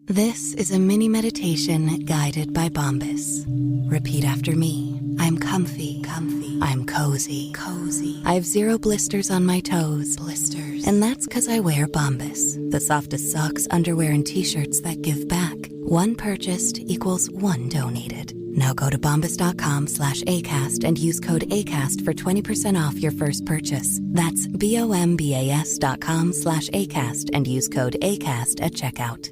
This is a mini meditation guided by Bombas. Repeat after me. I'm comfy. I'm cozy. I have 0 blisters on my toes. And that's because I wear Bombas, the softest socks, underwear, and t-shirts that give back. One purchased equals one donated. Now go to bombas.com/ACAST and use code ACAST for 20% off your first purchase. That's BOMBAS.com/ACAST and use code ACAST at checkout.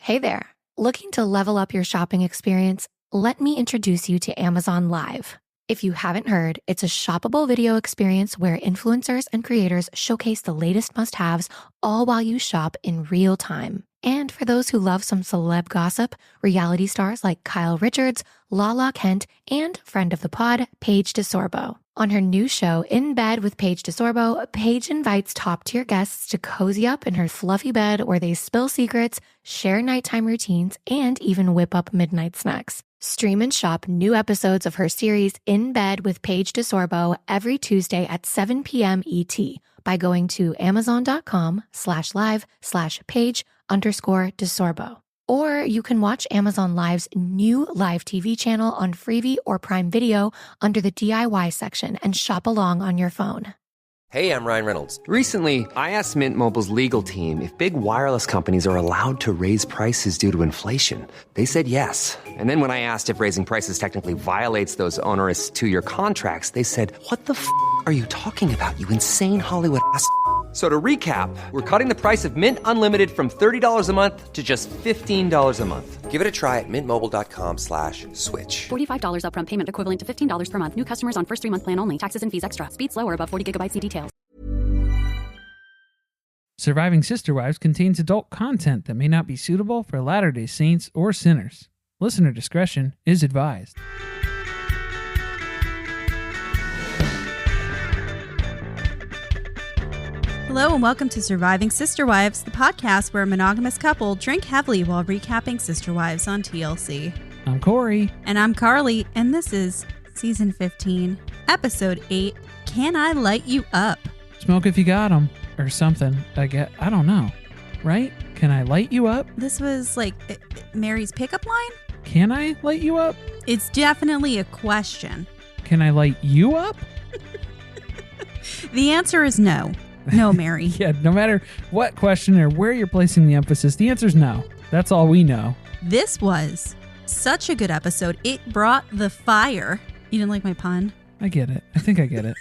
Hey there. Looking to level up your shopping experience? Let me introduce you to Amazon Live. If you haven't heard, it's a shoppable video experience where influencers and creators showcase the latest must-haves all while you shop in real time. And for those who love some celeb gossip, reality stars like Kyle Richards, Lala Kent, and friend of the pod, Paige DeSorbo. On her new show, In Bed with Paige DeSorbo, Paige invites top-tier guests to cozy up in her fluffy bed where they spill secrets, share nighttime routines, and even whip up midnight snacks. Stream and shop new episodes of her series In Bed with Paige DeSorbo every Tuesday at 7 p.m. ET by going to amazon.com/live/Paige_DeSorbo. Or you can watch Amazon Live's new live TV channel on Freevee or Prime Video under the DIY section and shop along on your phone. Hey, I'm Ryan Reynolds. Recently, I asked Mint Mobile's legal team if big wireless companies are allowed to raise prices due to inflation. They said yes. And then when I asked if raising prices technically violates those onerous 2-year contracts, they said, "What the f*** are you talking about, you insane Hollywood ass?" So to recap, we're cutting the price of Mint Unlimited from $30 a month to just $15 a month. Give it a try at mintmobile.com/switch. $45 upfront payment equivalent to $15 per month. New customers on first 3-month plan only. Taxes and fees extra. Speed slower above 40 gigabytes. See details. Surviving Sister Wives contains adult content that may not be suitable for Latter-day Saints or sinners. Listener discretion is advised. Hello and welcome to Surviving Sister Wives, the podcast where a monogamous couple drink heavily while recapping Sister Wives on TLC. I'm Corey. And I'm Carly, and this is Season 15, Episode 8, Can I Light You Up? Smoke if you got 'em, or something. I don't know. Right? Can I light you up? This was like Meri's pickup line? Can I light you up? It's definitely a question. Can I light you up? The answer is no. No, Meri. Yeah, no matter what question or where you're placing the emphasis, the answer is no. That's all we know. This was such a good episode. It brought the fire. You didn't like my pun? I get it. I think I get it.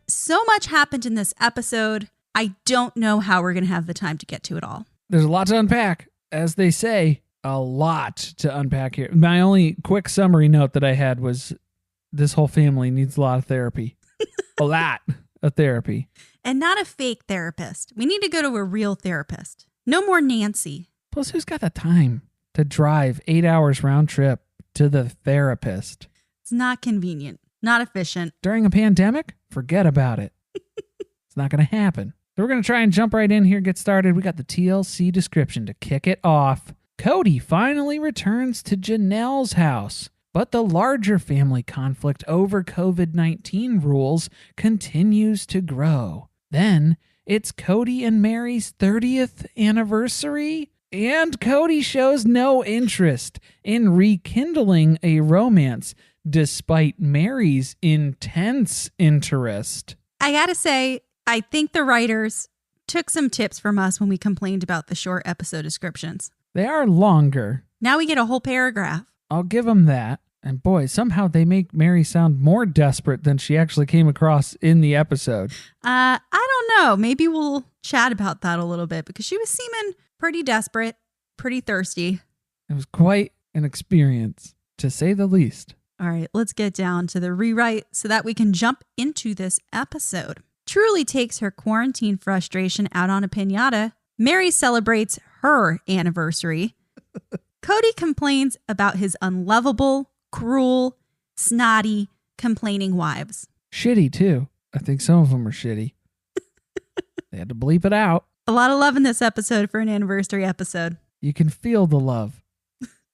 So much happened in this episode. I don't know how we're going to have the time to get to it all. There's a lot to unpack. As they say, a lot to unpack here. My only quick summary note that I had was this whole family needs a lot of therapy. A lot of therapy. And not a fake therapist. We need to go to a real therapist. No more Nancy. Plus, who's got the time to drive 8 hours round trip to the therapist? It's not convenient. Not efficient. During a pandemic? Forget about it. It's not going to happen. So we're going to try and jump right in here, get started. We got the TLC description to kick it off. Kody finally returns to Janelle's house. But the larger family conflict over COVID-19 rules continues to grow. Then, it's Kody and Meri's 30th anniversary, and Kody shows no interest in rekindling a romance, despite Meri's intense interest. I gotta say, I think the writers took some tips from us when we complained about the short episode descriptions. They are longer. Now we get a whole paragraph. I'll give them that. And boy, somehow they make Meri sound more desperate than she actually came across in the episode. I don't know. Maybe we'll chat about that a little bit because she was seeming pretty desperate, pretty thirsty. It was quite an experience, to say the least. All right, let's get down to the rewrite so that we can jump into this episode. Truly takes her quarantine frustration out on a pinata. Meri celebrates her anniversary. Kody complains about his unlovable, cruel, snotty, complaining wives. Shitty, too. I think some of them are shitty. They had to bleep it out. A lot of love in this episode for an anniversary episode. You can feel the love.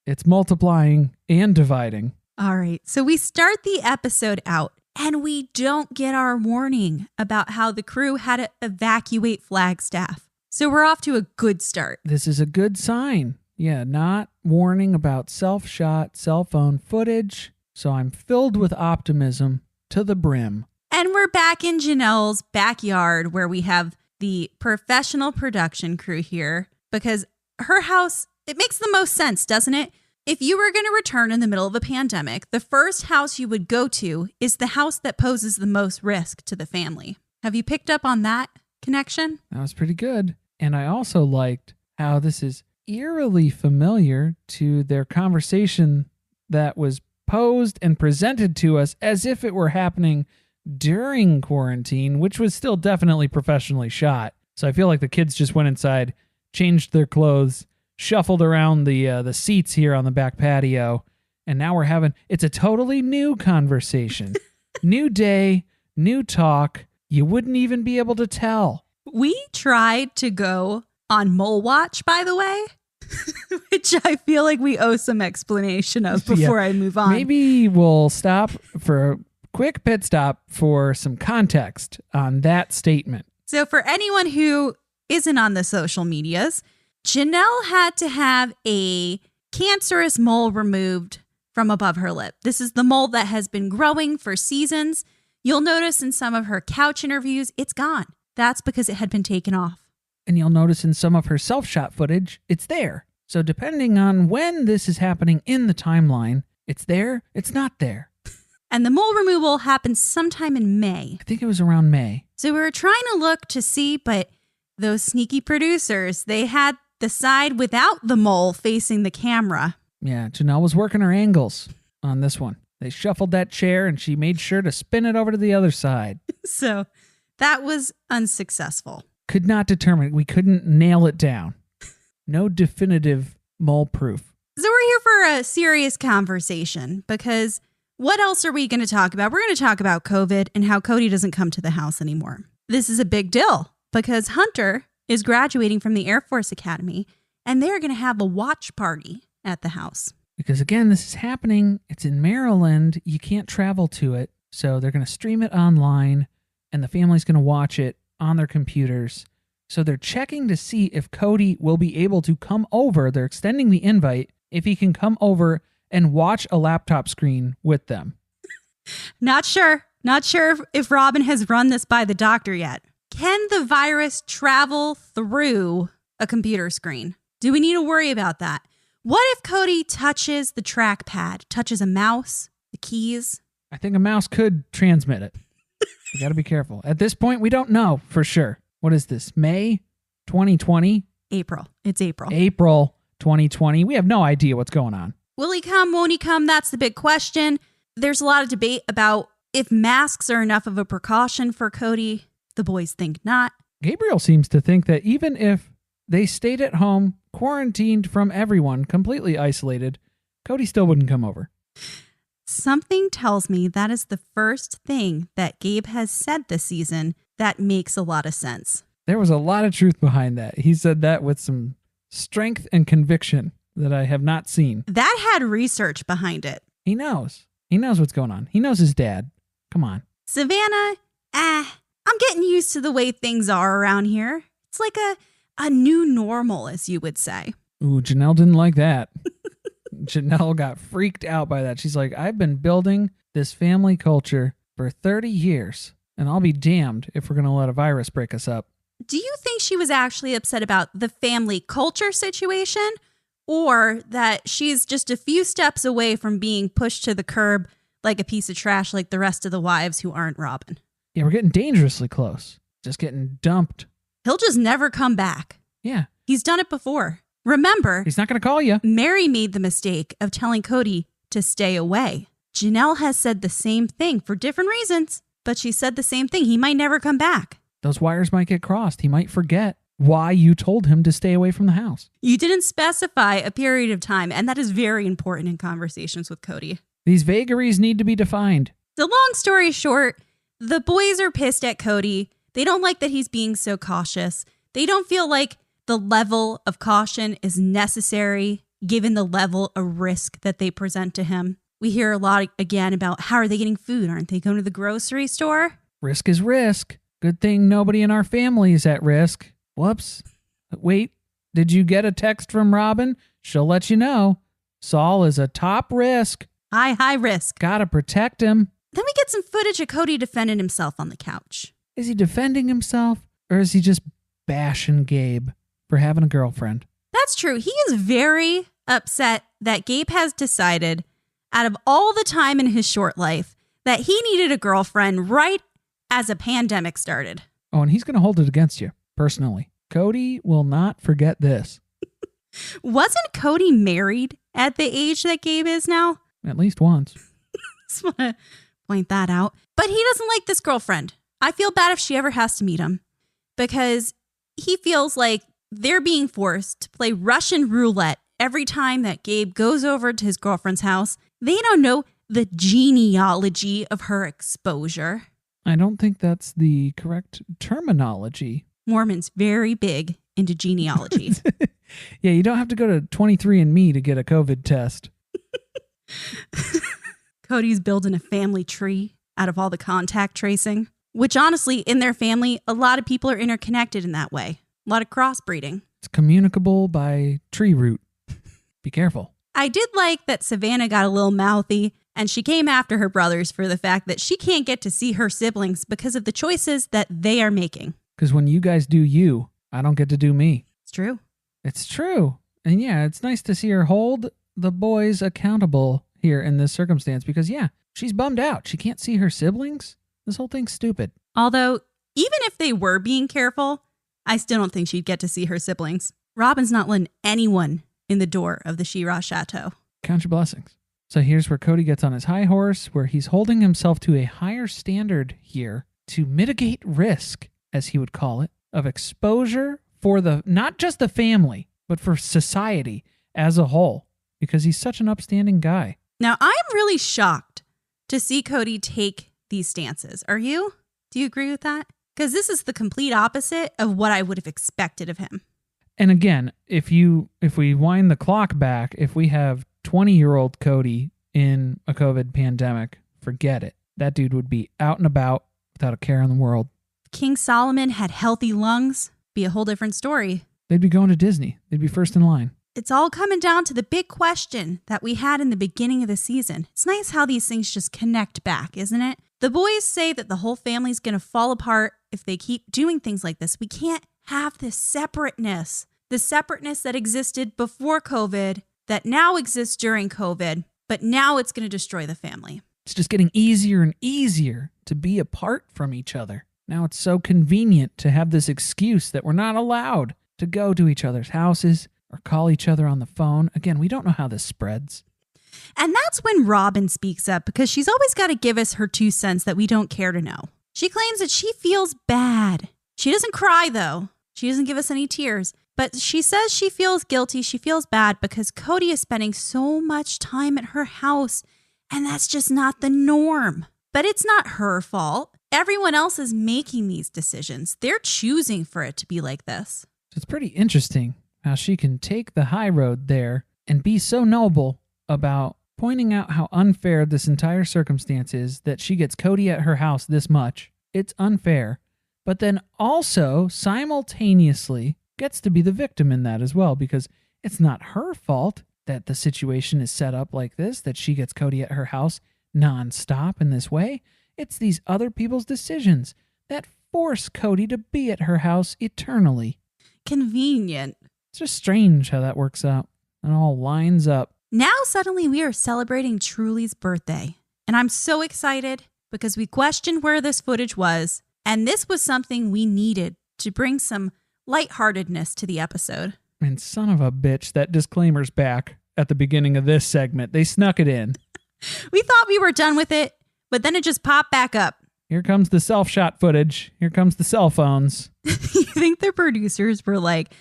It's multiplying and dividing. All right, so we start the episode out and we don't get our warning about how the crew had to evacuate Flagstaff. So we're off to a good start. This is a good sign. Yeah, not warning about self-shot cell phone footage. So I'm filled with optimism to the brim. And we're back in Janelle's backyard where we have the professional production crew here because her house, it makes the most sense, doesn't it? If you were going to return in the middle of a pandemic, the first house you would go to is the house that poses the most risk to the family. Have you picked up on that connection? That was pretty good. And I also liked how this is eerily familiar to their conversation that was posed and presented to us as if it were happening during quarantine, which was still definitely professionally shot. So I feel like the kids just went inside, changed their clothes, shuffled around the seats here on the back patio, and now it's a totally new conversation. New day, new talk. You wouldn't even be able to tell. We tried to go on Mole Watch, by the way, which I feel like we owe some explanation of before I move on. Maybe we'll stop for a quick pit stop for some context on that statement. So for anyone who isn't on the social medias, Janelle had to have a cancerous mole removed from above her lip. This is the mole that has been growing for seasons. You'll notice in some of her couch interviews, it's gone. That's because it had been taken off. And you'll notice in some of her self-shot footage, it's there. So depending on when this is happening in the timeline, it's there, it's not there. And the mole removal happened sometime in May. I think it was around May. So we were trying to look to see, but those sneaky producers, they had the side without the mole facing the camera. Yeah, Janelle was working her angles on this one. They shuffled that chair and she made sure to spin it over to the other side. So that was unsuccessful. Could not determine. We couldn't nail it down. No definitive mole proof. So we're here for a serious conversation because what else are we going to talk about? We're going to talk about COVID and how Kody doesn't come to the house anymore. This is a big deal because Hunter is graduating from the Air Force Academy and they're going to have a watch party at the house. Because again, this is happening. It's in Maryland. You can't travel to it. So they're going to stream it online and the family's going to watch it on their computers. So they're checking to see if Kody will be able to come over. They're extending the invite if he can come over and watch a laptop screen with them. Not sure if Robin has run this by the doctor yet. Can the virus travel through a computer screen? Do we need to worry about that? What if Kody touches the trackpad, touches a mouse, the keys? I think a mouse could transmit it. You got to be careful. At this point, we don't know for sure. What is this? May 2020? April. It's April. April 2020. We have no idea what's going on. Will he come? Won't he come? That's the big question. There's a lot of debate about if masks are enough of a precaution for Kody. The boys think not. Gabriel seems to think that even if they stayed at home, quarantined from everyone, completely isolated, Kody still wouldn't come over. Something tells me that is the first thing that Gabe has said this season that makes a lot of sense. There was a lot of truth behind that. He said that with some strength and conviction that I have not seen. That had research behind it. He knows. He knows what's going on. He knows his dad. Come on. Savannah, I'm getting used to the way things are around here. It's like a new normal, as you would say. Ooh, Janelle didn't like that. Janelle got freaked out by that. She's like, I've been building this family culture for 30 years, and I'll be damned if we're going to let a virus break us up. Do you think she was actually upset about the family culture situation, or that she's just a few steps away from being pushed to the curb like a piece of trash like the rest of the wives who aren't Robin? Yeah, we're getting dangerously close. Just getting dumped. He'll just never come back. Yeah. He's done it before. Remember, he's not going to call you. Meri made the mistake of telling Kody to stay away. Janelle has said the same thing for different reasons, but she said the same thing. He might never come back. Those wires might get crossed. He might forget why you told him to stay away from the house. You didn't specify a period of time, and that is very important in conversations with Kody. These vagaries need to be defined. The long story short, the boys are pissed at Kody. They don't like that he's being so cautious. They don't feel like the level of caution is necessary given the level of risk that they present to him. We hear a lot again about how are they getting food? Aren't they going to the grocery store? Risk is risk. Good thing nobody in our family is at risk. Whoops. Wait, did you get a text from Robin? she'll let you know Saul is a top risk. High risk. Gotta protect him. Then we get some footage of Kody defending himself on the couch. Is he defending himself or is he just bashing Gabe for having a girlfriend? That's true. He is very upset that Gabe has decided, out of all the time in his short life, that he needed a girlfriend right as a pandemic started. Oh, and he's going to hold it against you, personally. Kody will not forget this. Wasn't Kody married at the age that Gabe is now? At least once. Just want to point that out. But he doesn't like this girlfriend. I feel bad if she ever has to meet him because he feels like they're being forced to play Russian roulette every time that Gabe goes over to his girlfriend's house. They don't know the genealogy of her exposure. I don't think that's the correct terminology. Mormon's very big into genealogy. Yeah, you don't have to go to 23andMe to get a COVID test. Kody's building a family tree out of all the contact tracing, which honestly, in their family, a lot of people are interconnected in that way. A lot of crossbreeding. It's communicable by tree root. Be careful. I did like that Savannah got a little mouthy and she came after her brothers for the fact that she can't get to see her siblings because of the choices that they are making. Because when you guys do you, I don't get to do me. It's true. It's true. And yeah, it's nice to see her hold the boys accountable here in this circumstance because, yeah, she's bummed out. She can't see her siblings. This whole thing's stupid. Although, even if they were being careful, I still don't think she'd get to see her siblings. Robin's not letting anyone in the door of the She-Ra Chateau. Count your blessings. So here's where Kody gets on his high horse, where he's holding himself to a higher standard here to mitigate risk, as he would call it, of exposure for the not just the family, but for society as a whole, because he's such an upstanding guy. Now, I'm really shocked to see Kody take these stances. Are you? Do you agree with that? Because this is the complete opposite of what I would have expected of him. And again, if we wind the clock back, if we have 20-year-old Kody in a COVID pandemic, forget it. That dude would be out and about without a care in the world. If King Solomon had healthy lungs, be a whole different story. They'd be going to Disney. They'd be first in line. It's all coming down to the big question that we had in the beginning of the season. It's nice how these things just connect back, isn't it? The boys say that the whole family's going to fall apart if they keep doing things like this. We can't have this separateness. The separateness that existed before COVID, that now exists during COVID, but now it's going to destroy the family. It's just getting easier and easier to be apart from each other. Now it's so convenient to have this excuse that we're not allowed to go to each other's houses or call each other on the phone. Again, we don't know how this spreads. And that's when Robin speaks up because she's always got to give us her 2 cents that we don't care to know. She claims that she feels bad. She doesn't cry, though. She doesn't give us any tears. But she says she feels guilty. She feels bad because Kody is spending so much time at her house, and that's just not the norm. But it's not her fault. Everyone else is making these decisions. They're choosing for it to be like this. It's pretty interesting how she can take the high road there and be so noble about pointing out how unfair this entire circumstance is that she gets Kody at her house this much. It's unfair. But then also simultaneously gets to be the victim in that as well, because it's not her fault that the situation is set up like this, that she gets Kody at her house nonstop in this way. It's these other people's decisions that force Kody to be at her house eternally. Convenient. It's just strange how that works out. It all lines up. Now suddenly we are celebrating Truly's birthday. And I'm so excited because we questioned where this footage was. And this was something we needed to bring some lightheartedness to the episode. And son of a bitch, that disclaimer's back at the beginning of this segment. They snuck it in. We thought we were done with it, but then it just popped back up. Here comes the self-shot footage. Here comes the cell phones. You think the producers were like,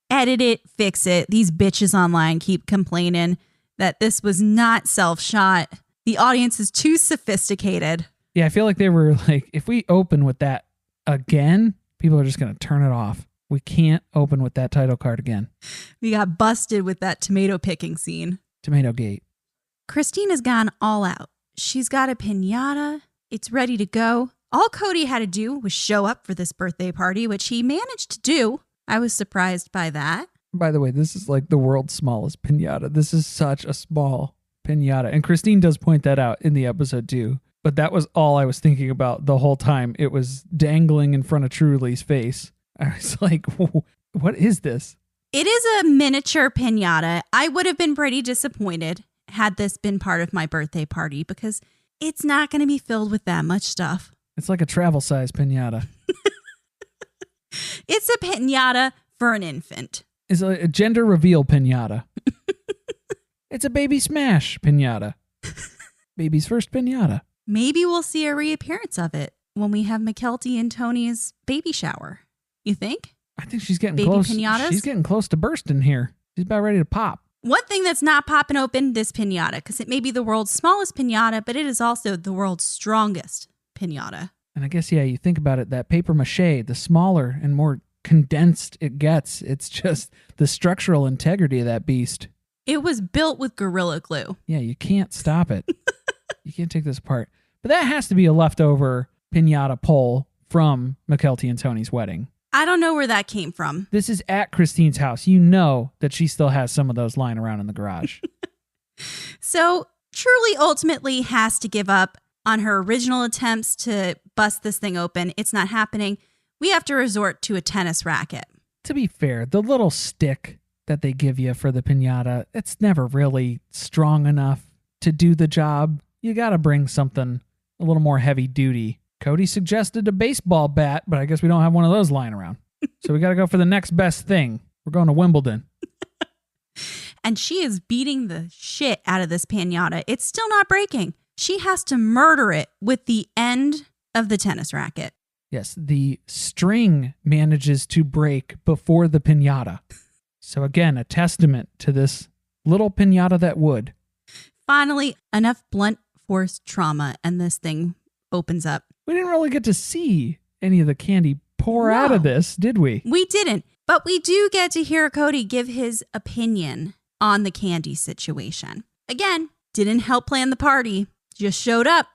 edit it, fix it. These bitches online keep complaining that this was not self-shot. The audience is too sophisticated. Yeah, I feel like they were like, if we open with that again, people are just going to turn it off. We can't open with that title card again. We got busted with that tomato picking scene. Tomato Gate. Christina's gone all out. She's got a pinata. It's ready to go. All Kody had to do was show up for this birthday party, which he managed to do. I was surprised by that. By the way, this is like the world's smallest pinata. This is such a small pinata. And Christine does point that out in the episode too. But that was all I was thinking about the whole time. It was dangling in front of Truly's face. I was like, what is this? It is a miniature pinata. I would have been pretty disappointed had this been part of my birthday party because it's not going to be filled with that much stuff. It's like a travel size pinata. It's a pinata for an infant. It's a gender reveal pinata. It's a baby smash pinata. Baby's first pinata. Maybe we'll see a reappearance of it when we have McKelty and Tony's baby shower. You think? I think she's getting Baby close. pinatas? She's getting close to bursting here. She's about ready to pop. One thing that's not popping open, this pinata, because it may be the world's smallest pinata, but it is also the world's strongest pinata. And I guess, yeah, you think about it, that paper mache, the smaller and more condensed it gets, it's just the structural integrity of that beast. It was built with Gorilla Glue. Yeah, you can't stop it. You can't take this apart. But that has to be a leftover pinata pole from McKelty and Tony's wedding. I don't know where that came from. This is at Christine's house. You know that she still has some of those lying around in the garage. So Truly ultimately has to give up on her original attempts to bust this thing open. It's not happening. We have to resort to a tennis racket. To be fair, the little stick that they give you for the pinata, it's never really strong enough to do the job. You got to bring something a little more heavy duty. Kody suggested a baseball bat, but I guess we don't have one of those lying around. So we got to go for the next best thing. We're going to Wimbledon. And she is beating the shit out of this pinata. It's still not breaking. She has to murder it with the end of the tennis racket. Yes, the string manages to break before the pinata. So again, a testament to this little pinata that would. Finally, enough blunt force trauma and this thing opens up. We didn't really get to see any of the candy pour out of this, did we? We didn't, but we do get to hear Kody give his opinion on the candy situation. Again, didn't help plan the party, just showed up,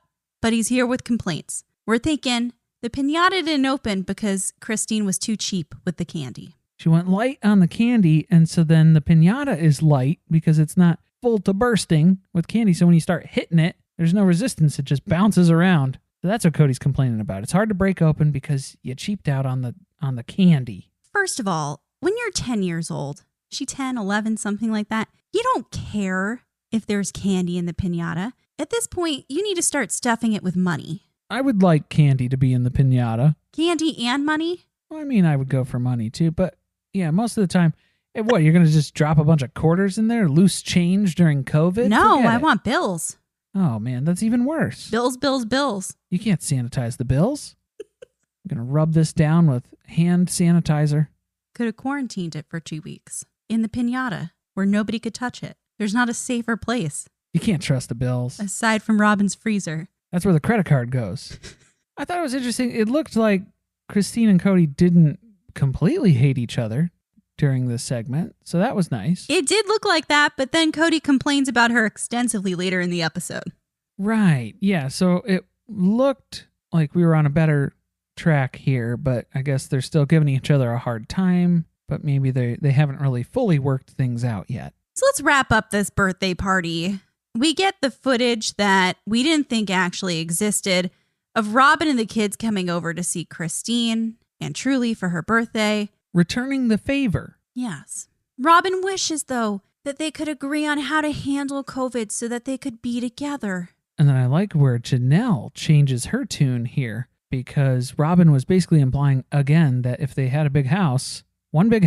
but he's here with complaints. We're thinking the pinata didn't open because Christine was too cheap with the candy. She went light on the candy, and so then the pinata is light because it's not full to bursting with candy. So when you start hitting it, there's no resistance. It just bounces around. So that's what Cody's complaining about. It's hard to break open because you cheaped out on the candy. First of all, when you're 10 years old, she 10, 11, something like that, you don't care if there's candy in the pinata. At this point, you need to start stuffing it with money. I would like candy to be in the pinata. Candy and money? Well, I mean, I would go for money too, but yeah, most of the time, what, you're going to just drop a bunch of quarters in there? Loose change during COVID? No, Forget I it. want bills. Oh man, that's even worse. Bills, bills, bills. You can't sanitize the bills. I'm going to rub this down with hand sanitizer. Could have quarantined it for 2 weeks in the pinata where nobody could touch it. There's not a safer place You can't trust the bills. aside from Robin's freezer. That's where the credit card goes. I thought it was interesting. It looked like Christine and Kody didn't completely hate each other during this segment, so that was nice. It did look like that, but then Kody complains about her extensively later in the episode. Right. Yeah. So it looked like we were on a better track here, but I guess they're still giving each other a hard time, but maybe they haven't really fully worked things out yet. So let's wrap up this birthday party. We get the footage that we didn't think actually existed of Robin and the kids coming over to see Christine and Truly for her birthday. Returning the favor. Yes. Robin wishes, though, that they could agree on how to handle COVID so that they could be together. And then I like where Janelle changes her tune here, because Robin was basically implying again that if they had a big house, one big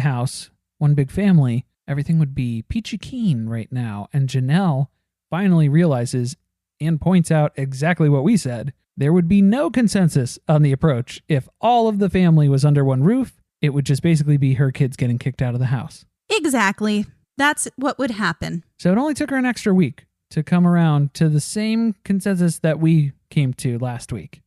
family, everything would be peachy keen right now. And Janelle finally realizes and points out exactly what we said. There would be no consensus on the approach. If all of the family was under one roof, it would just basically be her kids getting kicked out of the house. Exactly. That's what would happen. So it only took her an extra week to come around to the same consensus that we came to last week.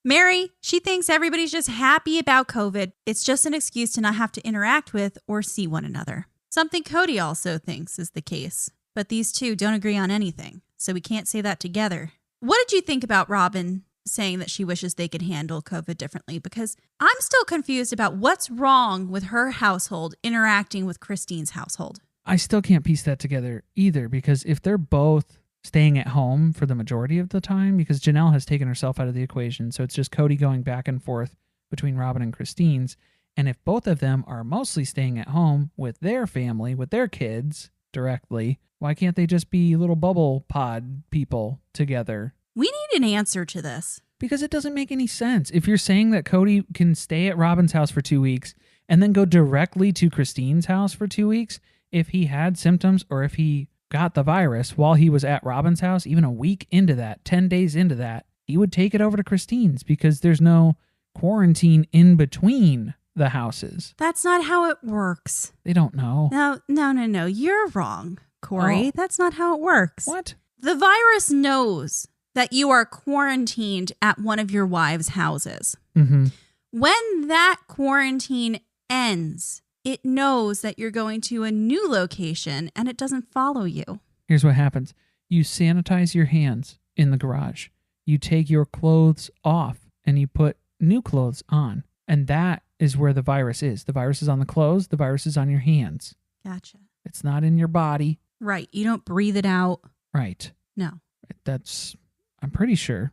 Meri, she thinks everybody's just happy about COVID. It's just an excuse to not have to interact with or see one another. Something Kody also thinks is the case. But these two don't agree on anything, so we can't say that together. What did you think about Robin saying that she wishes they could handle COVID differently, because I'm still confused about what's wrong with her household interacting with Christine's household. I still can't piece that together either, because if they're both staying at home for the majority of the time, because Janelle has taken herself out of the equation, so it's just Kody going back and forth between Robin and Christine's, and if both of them are mostly staying at home with their family, with their kids directly, why can't they just be little bubble pod people together? We need an answer to this. Because it doesn't make any sense. If you're saying that Kody can stay at Robin's house for 2 weeks and then go directly to Christine's house for 2 weeks, if he had symptoms or if he got the virus while he was at Robin's house, even a week into that, 10 days into that, he would take it over to Christine's because there's no quarantine in between the houses. That's not how it works. They don't know. No. You're wrong, Corey. Oh. That's not how it works. What? The virus knows that you are quarantined at one of your wives' houses. Mm-hmm. When that quarantine ends, it knows that you're going to a new location and it doesn't follow you. Here's what happens. You sanitize your hands in the garage. You take your clothes off and you put new clothes on. And that is where the virus is. The virus is on the clothes. The virus is on your hands. Gotcha. It's not in your body. Right. You don't breathe it out. Right. No. I'm pretty sure.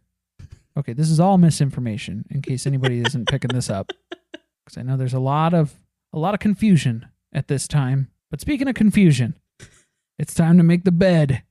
Okay, this is all misinformation in case anybody isn't picking this up. Because I know there's a lot of confusion at this time. But speaking of confusion, it's time to make the bed.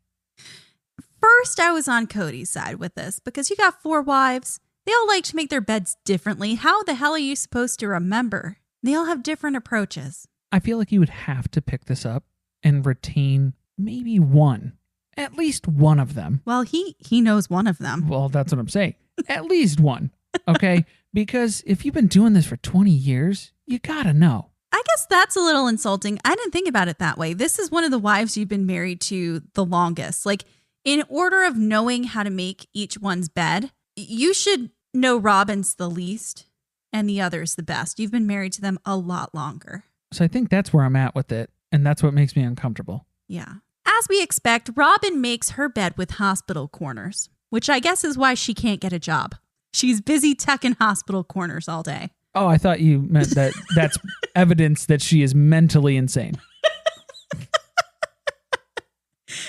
First, I was on Kody's side with this because you got 4 wives. They all like to make their beds differently. How the hell are you supposed to remember? They all have different approaches. I feel like you would have to pick this up and retain maybe one. At least one of them. Well, he knows one of them. Well, that's what I'm saying. At least one. Okay? Because if you've been doing this for 20 years, you gotta know. I guess that's a little insulting. I didn't think about it that way. This is one of the wives you've been married to the longest. Like, in order of knowing how to make each one's bed, you should know Robin's the least and the other's the best. You've been married to them a lot longer. So I think that's where I'm at with it. And that's what makes me uncomfortable. Yeah. As we expect, Robin makes her bed with hospital corners, which I guess is why she can't get a job. She's busy tucking hospital corners all day. Oh, I thought you meant that that's evidence that she is mentally insane.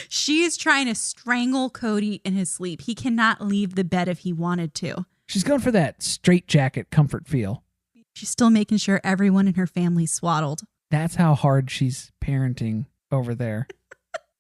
She is trying to strangle Kody in his sleep. He cannot leave the bed if he wanted to. She's going for that straitjacket comfort feel. She's still making sure everyone in her family's swaddled. That's how hard she's parenting over there.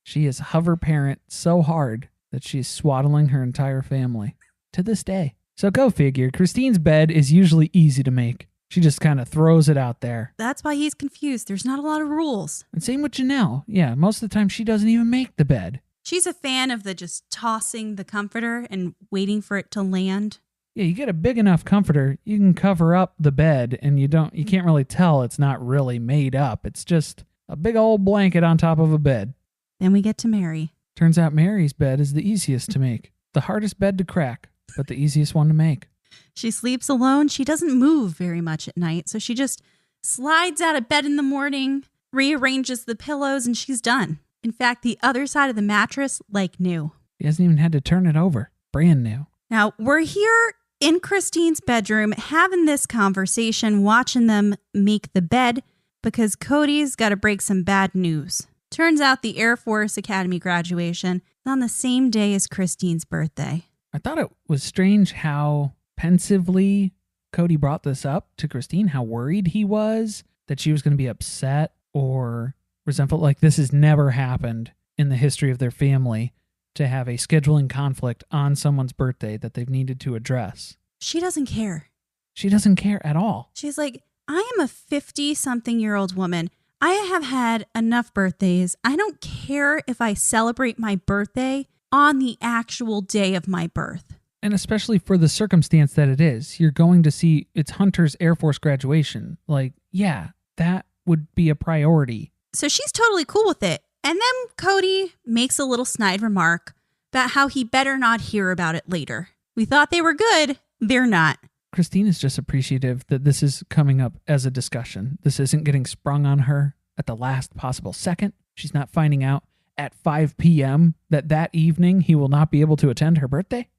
She is hover parent so hard that she's swaddling her entire family to this day. So go figure. Christine's bed is usually easy to make. She just kind of throws it out there. That's why he's confused. There's not a lot of rules. And same with Janelle. Yeah, most of the time she doesn't even make the bed. She's a fan of the just tossing the comforter and waiting for it to land. Yeah, you get a big enough comforter, you can cover up the bed and you can't really tell it's not really made up. It's just a big old blanket on top of a bed. Then we get to Meri. Turns out Mary's bed is the easiest to make. The hardest bed to crack, but the easiest one to make. She sleeps alone. She doesn't move very much at night. So she just slides out of bed in the morning, rearranges the pillows, and she's done. In fact, the other side of the mattress, like new. She hasn't even had to turn it over. Brand new. Now, we're here in Christine's bedroom having this conversation, watching them make the bed because Kody's got to break some bad news. Turns out the Air Force Academy graduation is on the same day as Christine's birthday. I thought it was strange how pensively Kody brought this up to Christine, how worried he was that she was going to be upset or resentful. Like, this has never happened in the history of their family to have a scheduling conflict on someone's birthday that they've needed to address. She doesn't care. She doesn't care at all. She's like, I am a 50-something-year-old woman. I have had enough birthdays. I don't care if I celebrate my birthday on the actual day of my birth. And especially for the circumstance that it is. You're going to see it's Hunter's Air Force graduation. Like, yeah, that would be a priority. So she's totally cool with it. And then Kody makes a little snide remark about how he better not hear about it later. We thought they were good. They're not. Christine is just appreciative that this is coming up as a discussion. This isn't getting sprung on her at the last possible second. She's not finding out at 5 p.m. that evening he will not be able to attend her birthday.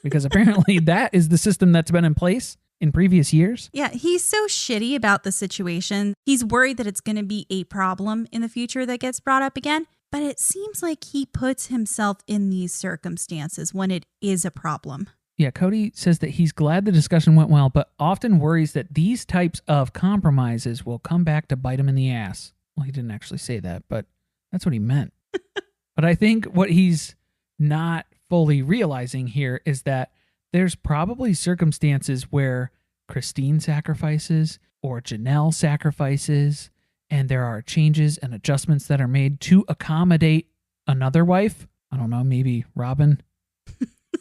Because apparently that is the system that's been in place in previous years. Yeah, he's so shitty about the situation. He's worried that it's going to be a problem in the future that gets brought up again. But it seems like he puts himself in these circumstances when it is a problem. Yeah, Kody says that he's glad the discussion went well, but often worries that these types of compromises will come back to bite him in the ass. Well, he didn't actually say that, but that's what he meant. But I think what he's not fully realizing here is that there's probably circumstances where Christine sacrifices or Janelle sacrifices, and there are changes and adjustments that are made to accommodate another wife. I don't know, maybe Robin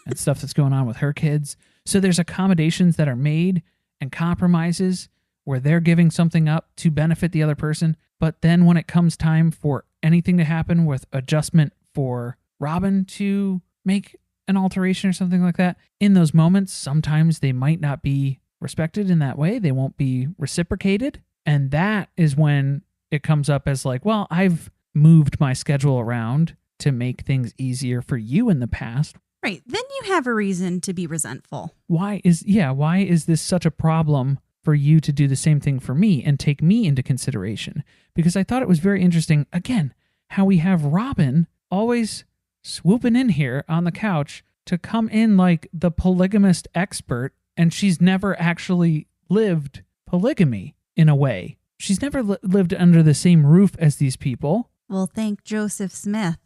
and stuff that's going on with her kids. So there's accommodations that are made and compromises where they're giving something up to benefit the other person. But then when it comes time for anything to happen with adjustment for Robin to make an alteration or something like that, in those moments, sometimes they might not be respected in that way. They won't be reciprocated. And that is when it comes up as like, well, I've moved my schedule around to make things easier for you in the past. Right. Then you have a reason to be resentful. Why is this such a problem for you to do the same thing for me and take me into consideration? Because I thought it was very interesting, again, how we have Robin always swooping in here on the couch to come in like the polygamist expert, and she's never actually lived polygamy in a way. She's never lived under the same roof as these people. Well, thank Joseph Smith.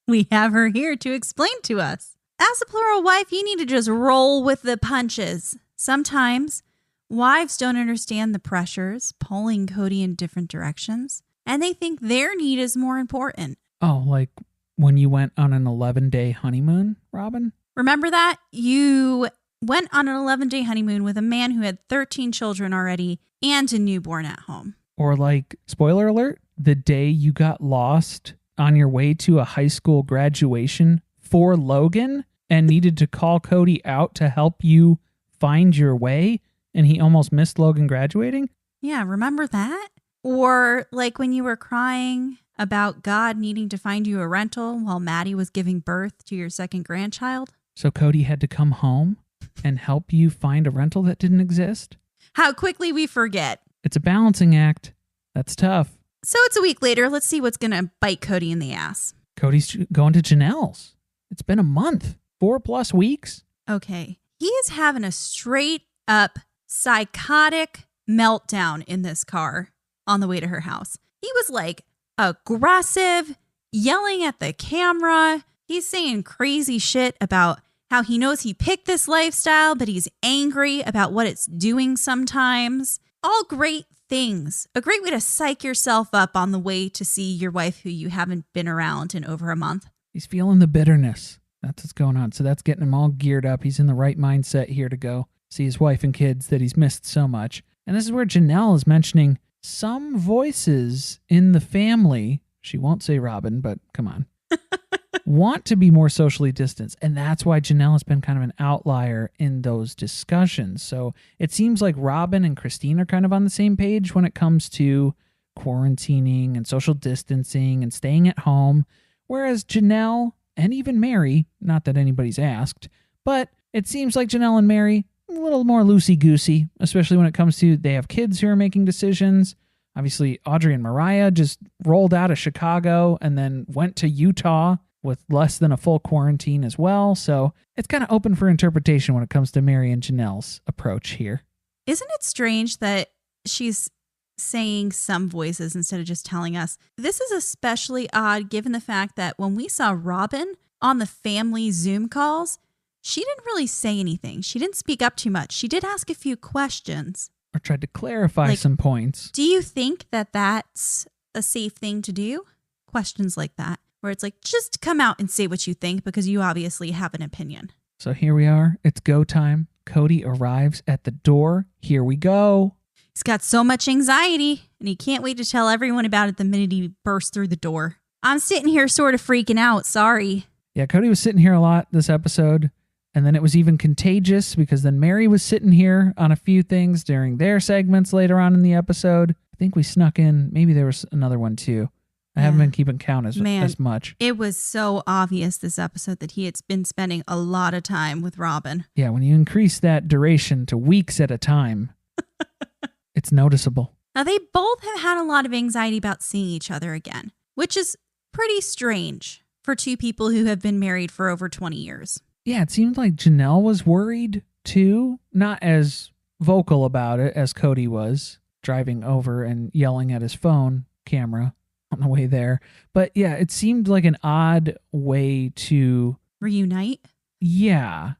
We have her here to explain to us. As a plural wife, you need to just roll with the punches. Sometimes wives don't understand the pressures pulling Kody in different directions, and they think their need is more important. Oh, like when you went on an 11-day honeymoon, Robin? Remember that? You went on an 11-day honeymoon with a man who had 13 children already and a newborn at home. Or like, spoiler alert, the day you got lost on your way to a high school graduation for Logan and needed to call Kody out to help you find your way, and he almost missed Logan graduating? Yeah, remember that? Or like when you were crying about God needing to find you a rental while Maddie was giving birth to your second grandchild? So Kody had to come home and help you find a rental that didn't exist? How quickly we forget. It's a balancing act. That's tough. So it's a week later. Let's see what's going to bite Kody in the ass. Cody's going to Janelle's. It's been a month, 4+ weeks. Okay. He is having a straight up psychotic meltdown in this car on the way to her house. He was like aggressive, yelling at the camera. He's saying crazy shit about how he knows he picked this lifestyle, but he's angry about what it's doing sometimes. All great things. A great way to psych yourself up on the way to see your wife who you haven't been around in over a month. He's feeling the bitterness. That's what's going on. So that's getting him all geared up. He's in the right mindset here to go see his wife and kids that he's missed so much. And this is where Janelle is mentioning some voices in the family, she won't say Robin, but come on, want to be more socially distanced. And that's why Janelle has been kind of an outlier in those discussions. So it seems like Robin and Christine are kind of on the same page when it comes to quarantining and social distancing and staying at home. Whereas Janelle and even Meri, not that anybody's asked, but it seems like Janelle and Meri, a little more loosey-goosey, especially when it comes to they have kids who are making decisions. Obviously, Audrey and Mariah just rolled out of Chicago and then went to Utah with less than a full quarantine as well. So it's kind of open for interpretation when it comes to Meri and Janelle's approach here. Isn't it strange that she's saying some voices instead of just telling us? This is especially odd given the fact that when we saw Robin on the family Zoom calls, she didn't really say anything. She didn't speak up too much. She did ask a few questions. Or tried to clarify some points. Do you think that that's a safe thing to do? Questions like that, where it's like, just come out and say what you think because you obviously have an opinion. So here we are. It's go time. Kody arrives at the door. Here we go. He's got so much anxiety and he can't wait to tell everyone about it the minute he bursts through the door. I'm sitting here sort of freaking out. Sorry. Yeah, Kody was sitting here a lot this episode. And then it was even contagious because then Meri was sitting here on a few things during their segments later on in the episode. I think we snuck in, maybe there was another one too. I haven't been keeping count as much. It was so obvious this episode that he had been spending a lot of time with Robin. Yeah, when you increase that duration to weeks at a time, it's noticeable. Now, they both have had a lot of anxiety about seeing each other again, which is pretty strange for two people who have been married for over 20 years. Yeah, it seemed like Janelle was worried too, not as vocal about it as Kody was, driving over and yelling at his phone camera on the way there. But yeah, it seemed like an odd way to reunite. Yeah.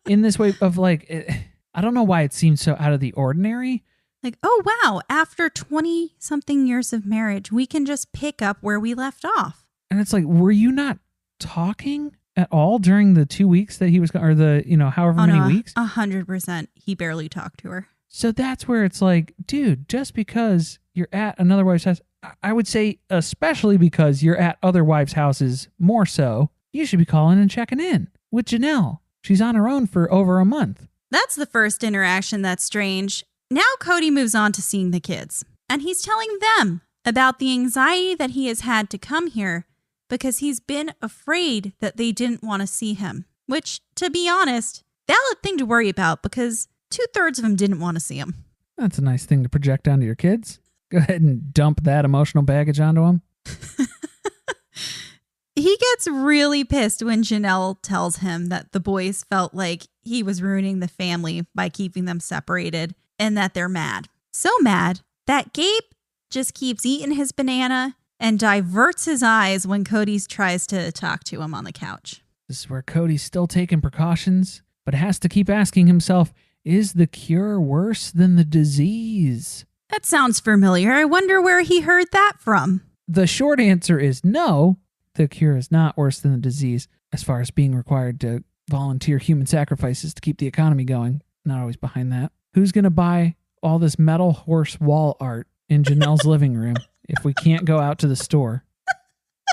In this way of I don't know why it seemed so out of the ordinary. Like, oh, wow, after 20 something years of marriage, we can just pick up where we left off. And it's like, were you not talking at all during the 2 weeks that he was, or the, however many weeks? 100%. He barely talked to her. So that's where it's like, dude, just because you're at another wife's house, I would say, especially because you're at other wives' houses more so, you should be calling and checking in with Janelle. She's on her own for over a month. That's the first interaction that's strange. Now Kody moves on to seeing the kids, and he's telling them about the anxiety that he has had to come here because he's been afraid that they didn't want to see him, which, to be honest, valid thing to worry about because 2/3 of them didn't want to see him. That's a nice thing to project onto your kids. Go ahead and dump that emotional baggage onto them. He gets really pissed when Janelle tells him that the boys felt like he was ruining the family by keeping them separated and that they're mad. So mad that Gabe just keeps eating his banana and diverts his eyes when Kody tries to talk to him on the couch. This is where Cody's still taking precautions, but has to keep asking himself, is the cure worse than the disease? That sounds familiar. I wonder where he heard that from. The short answer is no. The cure is not worse than the disease as far as being required to volunteer human sacrifices to keep the economy going. Not always behind that. Who's going to buy all this metal horse wall art in Janelle's living room if we can't go out to the store?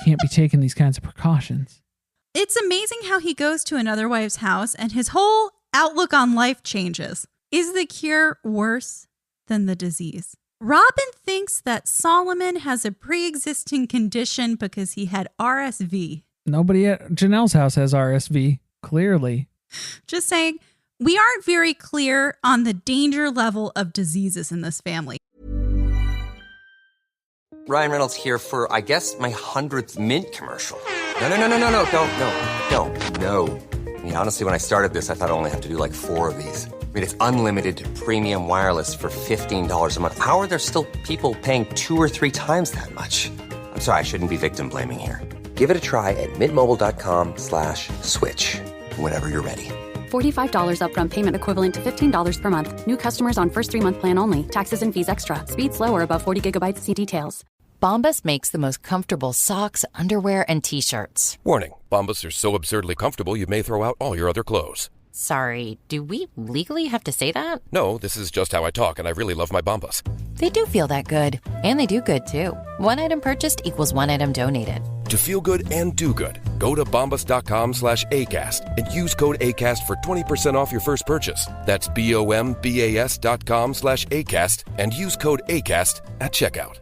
Can't be taking these kinds of precautions. It's amazing how he goes to another wife's house and his whole outlook on life changes. Is the cure worse than the disease? Robin thinks that Solomon has a pre-existing condition because he had RSV. Nobody at Janelle's house has RSV, clearly. Just saying, we aren't very clear on the danger level of diseases in this family. Ryan Reynolds here for, I guess, my 100th Mint commercial. No, don't. I mean, honestly, when I started this, I thought I only have to do like 4 of these. I mean, it's unlimited premium wireless for $15 a month. How are there still people paying 2 or 3 times that much? I'm sorry, I shouldn't be victim blaming here. Give it a try at mintmobile.com/switch. Whenever you're ready. $45 upfront payment equivalent to $15 per month. New customers on first 3-month plan only. Taxes and fees extra. Speed slower above 40 gigabytes. See details. Bombas makes the most comfortable socks, underwear, and T-shirts. Warning, Bombas are so absurdly comfortable you may throw out all your other clothes. Sorry, do we legally have to say that? No, this is just how I talk, and I really love my Bombas. They do feel that good. And they do good, too. One item purchased equals one item donated. To feel good and do good, go to bombas.com/ACAST and use code ACAST for 20% off your first purchase. That's BOMBAS.com/ACAST and use code ACAST at checkout.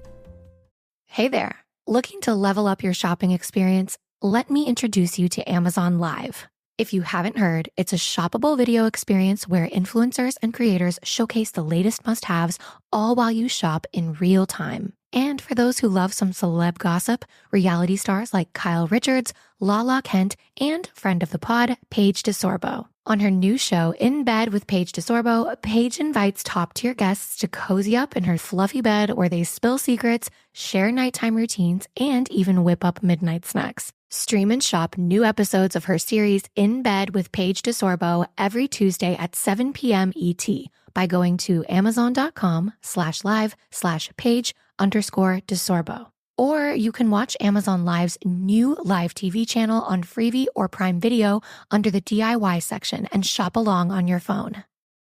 Hey there. Looking to level up your shopping experience? Let me introduce you to Amazon Live. If you haven't heard, it's a shoppable video experience where influencers and creators showcase the latest must-haves all while you shop in real time. And for those who love some celeb gossip, reality stars like Kyle Richards, Lala Kent, and friend of the pod, Paige DeSorbo. On her new show, In Bed with Paige DeSorbo, Paige invites top-tier guests to cozy up in her fluffy bed where they spill secrets, share nighttime routines, and even whip up midnight snacks. Stream and shop new episodes of her series In Bed with Paige DeSorbo every Tuesday at 7 p.m. ET by going to amazon.com/live/Paige_DeSorbo. Or you can watch Amazon Live's new live TV channel on Freevee or Prime Video under the DIY section and shop along on your phone.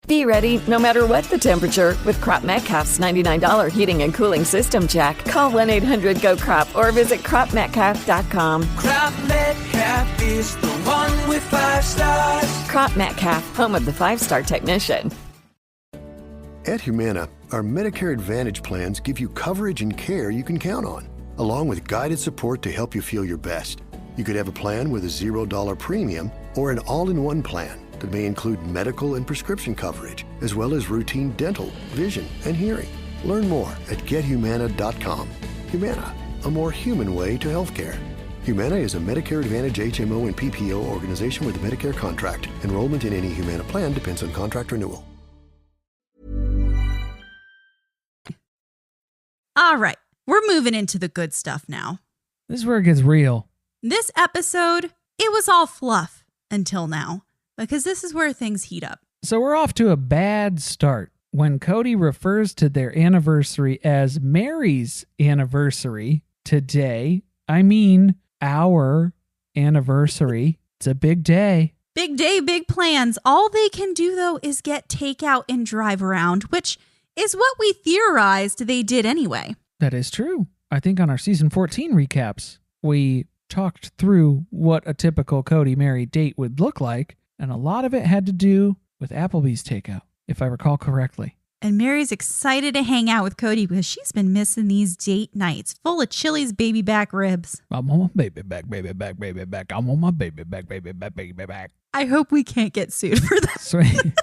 Be ready no matter what the temperature with Crop Metcalf's $99 heating and cooling system check. Call 1-800-GO-CROP or visit cropmetcalf.com. Crop Metcalf is the one with 5 stars. Crop Metcalf, home of the 5-star technician. At Humana, our Medicare Advantage plans give you coverage and care you can count on. along with guided support to help you feel your best. You could have a plan with a $0 premium or an all-in-one plan that may include medical and prescription coverage, as well as routine dental, vision, and hearing. Learn more at gethumana.com. Humana, a more human way to healthcare. Humana is a Medicare Advantage HMO and PPO organization with a Medicare contract. Enrollment in any Humana plan depends on contract renewal. All right, we're moving into the good stuff now. This is where it gets real. This episode, it was all fluff until now, because this is where things heat up. So we're off to a bad start when Kody refers to their anniversary as Meri's anniversary today. I mean, our anniversary. It's a big day. Big day, big plans. All they can do, though, is get takeout and drive around, which is what we theorized they did anyway. That is true. I think on our season 14 recaps, we talked through what a typical Kody Meri date would look like, and a lot of it had to do with Applebee's takeout, if I recall correctly. And Meri's excited to hang out with Kody because she's been missing these date nights full of Chili's baby back ribs. I'm on my baby back, baby back, baby back. I'm on my baby back, baby back, baby back. I hope we can't get sued for that.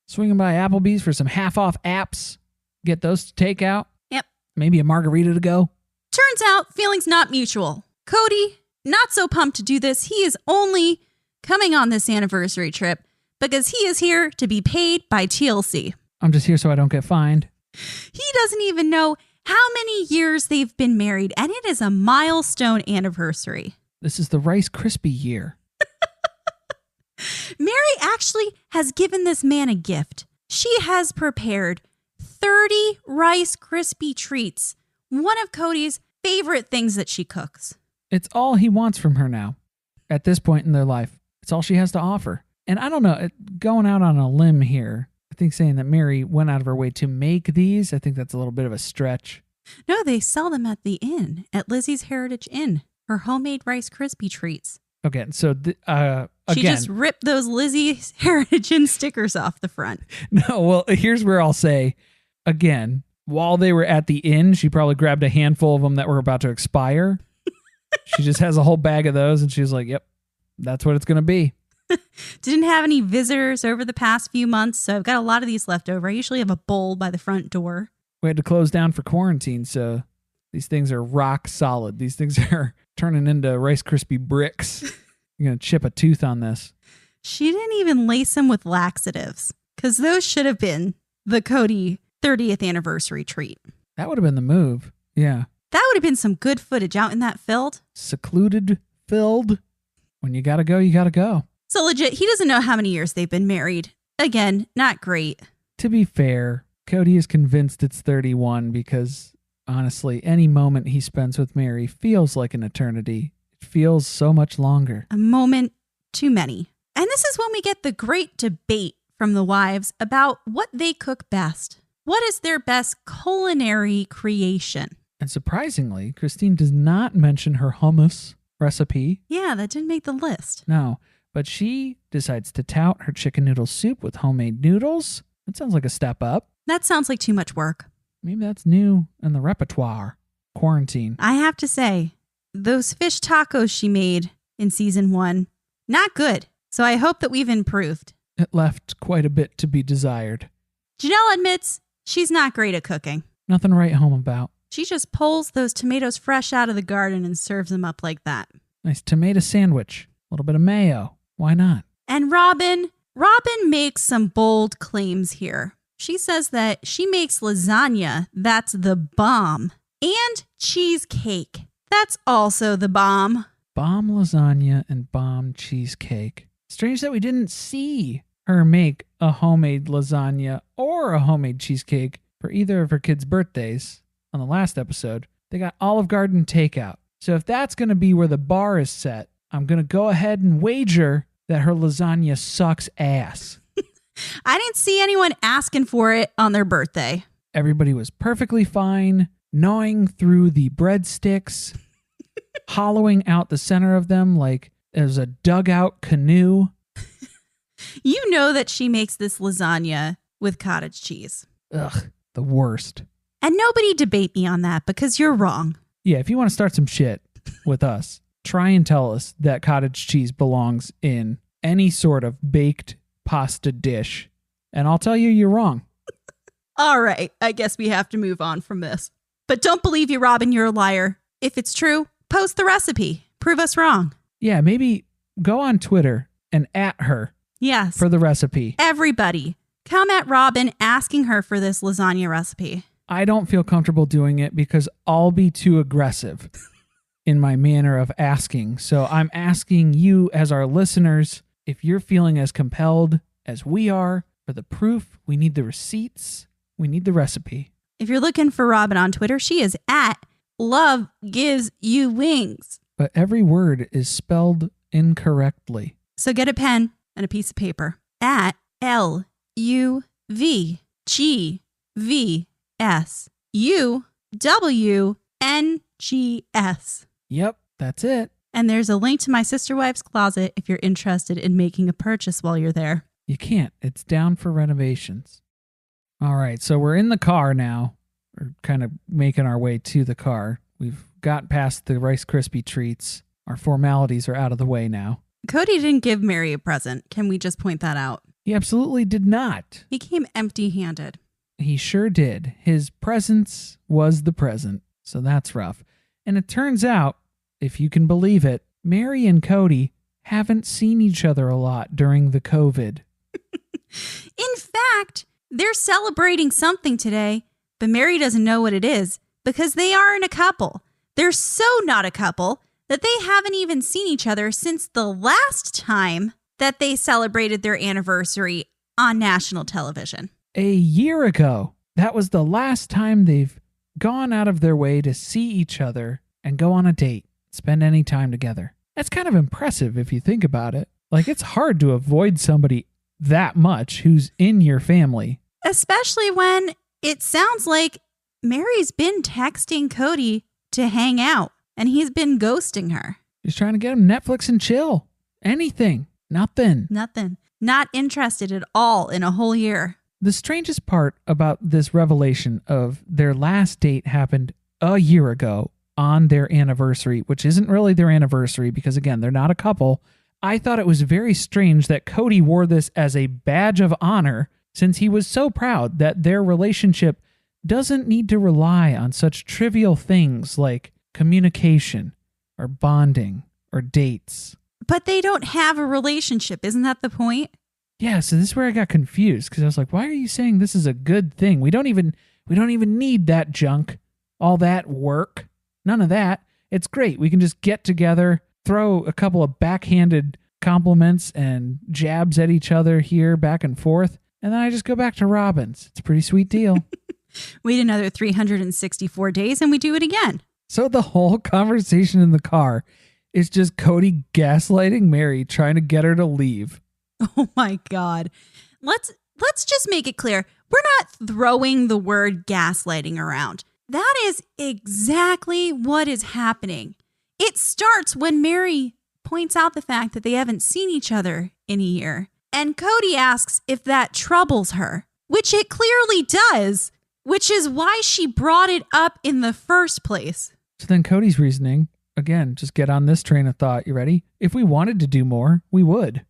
Swinging by Applebee's for some half-off apps. Get those to take out. Yep. Maybe a margarita to go. Turns out, feelings not mutual. Kody, not so pumped to do this. He is only coming on this anniversary trip because he is here to be paid by TLC. I'm just here so I don't get fined. He doesn't even know how many years they've been married, and it is a milestone anniversary. This is the Rice Krispie year. Meri actually has given this man a gift. She has prepared 30 Rice Krispie treats, one of Kody's favorite things that she cooks. It's all he wants from her now. At this point in their life, it's all she has to offer. And I don't know, going out on a limb here, I think saying that Meri went out of her way to make these, I think that's a little bit of a stretch. No, they sell them at the inn, at Lizzie's Heritage Inn, her homemade Rice Krispie treats. Okay, so she just ripped those Lizzie's Heritage Inn stickers off the front. No, well, here's where I'll say, again, while they were at the inn, she probably grabbed a handful of them that were about to expire. She just has a whole bag of those, and she's like, yep, that's what it's going to be. Didn't have any visitors over the past few months, so I've got a lot of these left over. I usually have a bowl by the front door. We had to close down for quarantine, so these things are rock solid. These things are turning into Rice Krispie bricks. You're going to chip a tooth on this. She didn't even lace them with laxatives, because those should have been the Kody 30th anniversary treat. That would have been the move. Yeah. That would have been some good footage out in that field. Secluded, filled. When you got to go, you got to go. So legit, he doesn't know how many years they've been married. Again, not great. To be fair, Kody is convinced it's 31 because, honestly, any moment he spends with Meri feels like an eternity. It feels so much longer. A moment too many. And this is when we get the great debate from the wives about what they cook best. What is their best culinary creation? And surprisingly, Christine does not mention her hummus recipe. Yeah, that didn't make the list. No. But she decides to tout her chicken noodle soup with homemade noodles. That sounds like a step up. That sounds like too much work. Maybe that's new in the repertoire. Quarantine. I have to say, those fish tacos she made in season 1, not good. So I hope that we've improved. It left quite a bit to be desired. Janelle admits she's not great at cooking. Nothing to write home about. She just pulls those tomatoes fresh out of the garden and serves them up like that. Nice tomato sandwich. A little bit of mayo. Why not? And Robin makes some bold claims here. She says that she makes lasagna, that's the bomb, and cheesecake, that's also the bomb. Bomb lasagna and bomb cheesecake. Strange that we didn't see her make a homemade lasagna or a homemade cheesecake for either of her kids' birthdays. On the last episode, they got Olive Garden takeout. So if that's going to be where the bar is set, I'm going to go ahead and wager that her lasagna sucks ass. I didn't see anyone asking for it on their birthday. Everybody was perfectly fine, gnawing through the breadsticks, hollowing out the center of them like it was a dugout canoe. You know that she makes this lasagna with cottage cheese. Ugh, the worst. And nobody debate me on that because you're wrong. Yeah, if you want to start some shit with us, try and tell us that cottage cheese belongs in any sort of baked pasta dish, and I'll tell you you're wrong. All right, I guess we have to move on from this. But don't believe you, Robin, you're a liar. If it's true, post the recipe. Prove us wrong. Yeah, maybe go on Twitter and at her. Yes. For the recipe. Everybody, come at Robin asking her for this lasagna recipe. I don't feel comfortable doing it because I'll be too aggressive in my manner of asking. So I'm asking you as our listeners, if you're feeling as compelled as we are for the proof, we need the receipts, we need the recipe. If you're looking for Robin on Twitter, she is at Love Gives You Wings. But every word is spelled incorrectly. So get a pen and a piece of paper. At LUVGVSUWNGS. Yep, that's it. And there's a link to my sister wife's closet if you're interested in making a purchase while you're there. You can't. It's down for renovations. All right, so we're in the car now. We're kind of making our way to the car. We've got past the Rice Krispie treats. Our formalities are out of the way now. Kody didn't give Meri a present. Can we just point that out? He absolutely did not. He came empty-handed. He sure did. His presence was the present, so that's rough. And it turns out, if you can believe it, Meri and Kody haven't seen each other a lot during the COVID. In fact, they're celebrating something today, but Meri doesn't know what it is because they aren't a couple. They're so not a couple that they haven't even seen each other since the last time that they celebrated their anniversary on national television. A year ago. That was the last time they've gone out of their way to see each other and go on a date, spend any time together. That's kind of impressive if you think about it. Like, it's hard to avoid somebody that much who's in your family. Especially when it sounds like Meri's been texting Kody to hang out, and he's been ghosting her. He's trying to get him Netflix and chill. Anything. Nothing. Not interested at all in a whole year. The strangest part about this revelation of their last date happened a year ago on their anniversary, which isn't really their anniversary because, again, they're not a couple. I thought it was very strange that Kody wore this as a badge of honor since he was so proud that their relationship doesn't need to rely on such trivial things like communication or bonding or dates. But they don't have a relationship. Isn't that the point? Yeah, so this is where I got confused because I was like, why are you saying this is a good thing? We don't even need that junk, all that work, none of that. It's great. We can just get together, throw a couple of backhanded compliments and jabs at each other here back and forth, and then I just go back to Robin's. It's a pretty sweet deal. Wait another 364 days and we do it again. So the whole conversation in the car is just Kody gaslighting Meri, trying to get her to leave. Oh my God. Let's just make it clear. We're not throwing the word gaslighting around. That is exactly what is happening. It starts when Meri points out the fact that they haven't seen each other in a year. And Kody asks if that troubles her, which it clearly does, which is why she brought it up in the first place. So then Cody's reasoning, again, just get on this train of thought. You ready? If we wanted to do more, we would.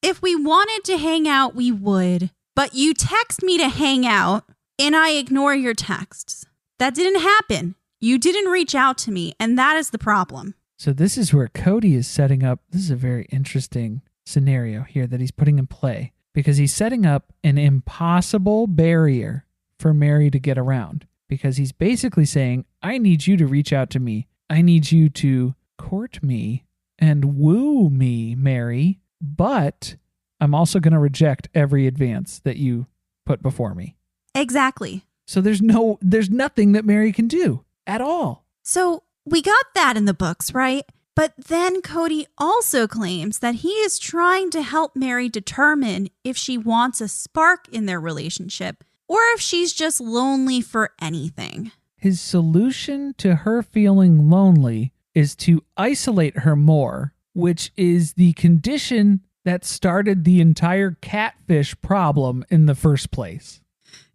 If we wanted to hang out, we would. But you text me to hang out, and I ignore your texts. That didn't happen. You didn't reach out to me, and that is the problem. So this is where Kody is setting up. This is a very interesting scenario here that he's putting in play because he's setting up an impossible barrier for Meri to get around because he's basically saying, I need you to reach out to me. I need you to court me and woo me, Meri, but I'm also going to reject every advance that you put before me. Exactly. So there's nothing that Meri can do at all. So we got that in the books, right? But then Kody also claims that he is trying to help Meri determine if she wants a spark in their relationship or if she's just lonely for anything. His solution to her feeling lonely is to isolate her more, which is the condition that started the entire catfish problem in the first place.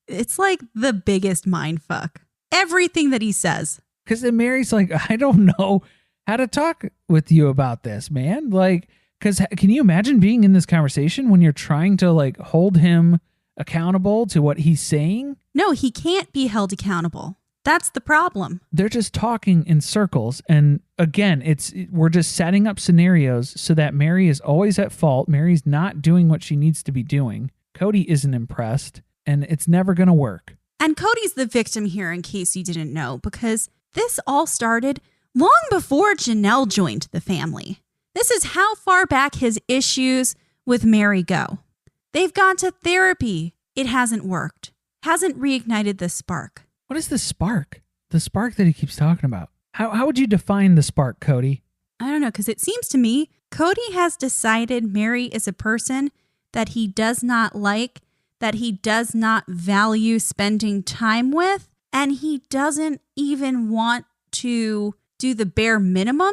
It's like the biggest mindfuck. Everything that he says, Because then Mary's like, I don't know how to talk with you about this, man. Like, because can you imagine being in this conversation when you're trying to like hold him accountable to what he's saying? No, he can't be held accountable. That's the problem. They're just talking in circles. And again, we're just setting up scenarios so that Meri is always at fault. Mary's not doing what she needs to be doing. Kody isn't impressed, and it's never going to work. And Kody's the victim here, in case you didn't know, because this all started long before Janelle joined the family. This is how far back his issues with Meri go. They've gone to therapy. It hasn't worked. Hasn't reignited the spark. What is the spark? The spark that he keeps talking about. How would you define the spark, Kody? I don't know, because it seems to me Kody has decided Meri is a person that he does not like, that he does not value spending time with, and he doesn't even want to do the bare minimum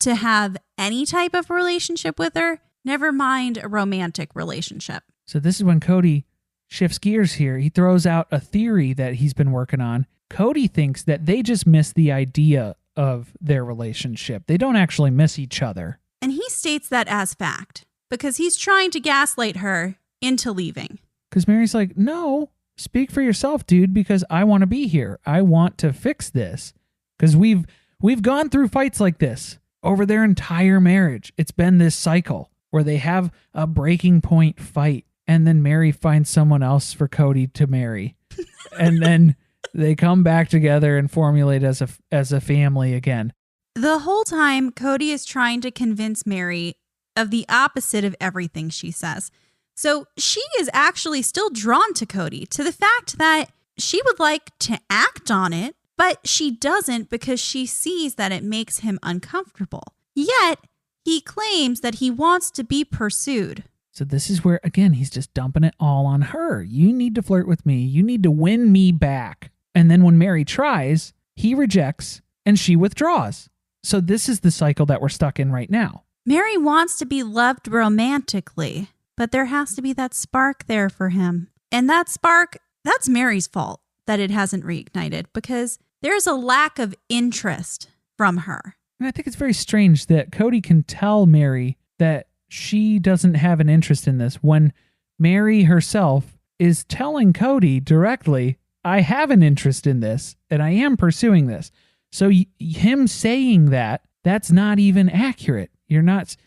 to have any type of relationship with her, never mind a romantic relationship. So this is when Kody shifts gears here. He throws out a theory that he's been working on. Kody thinks that they just miss the idea of their relationship. They don't actually miss each other. And he states that as fact because he's trying to gaslight her into leaving. Because Mary's like, no, speak for yourself, dude, because I want to be here. I want to fix this. Because we've gone through fights like this over their entire marriage. It's been this cycle where they have a breaking point fight, and then Meri finds someone else for Kody to marry. And then they come back together and formulate as a family again. The whole time, Kody is trying to convince Meri of the opposite of everything she says. So she is actually still drawn to Kody, to the fact that she would like to act on it, but she doesn't because she sees that it makes him uncomfortable. Yet, he claims that he wants to be pursued. So this is where, again, he's just dumping it all on her. You need to flirt with me. You need to win me back. And then when Meri tries, he rejects and she withdraws. So this is the cycle that we're stuck in right now. Meri wants to be loved romantically, but there has to be that spark there for him. And that spark, that's Meri's fault that it hasn't reignited because there's a lack of interest from her. And I think it's very strange that Kody can tell Meri that she doesn't have an interest in this when Meri herself is telling Kody directly, I have an interest in this and I am pursuing this. So him saying that, that's not even accurate. You're not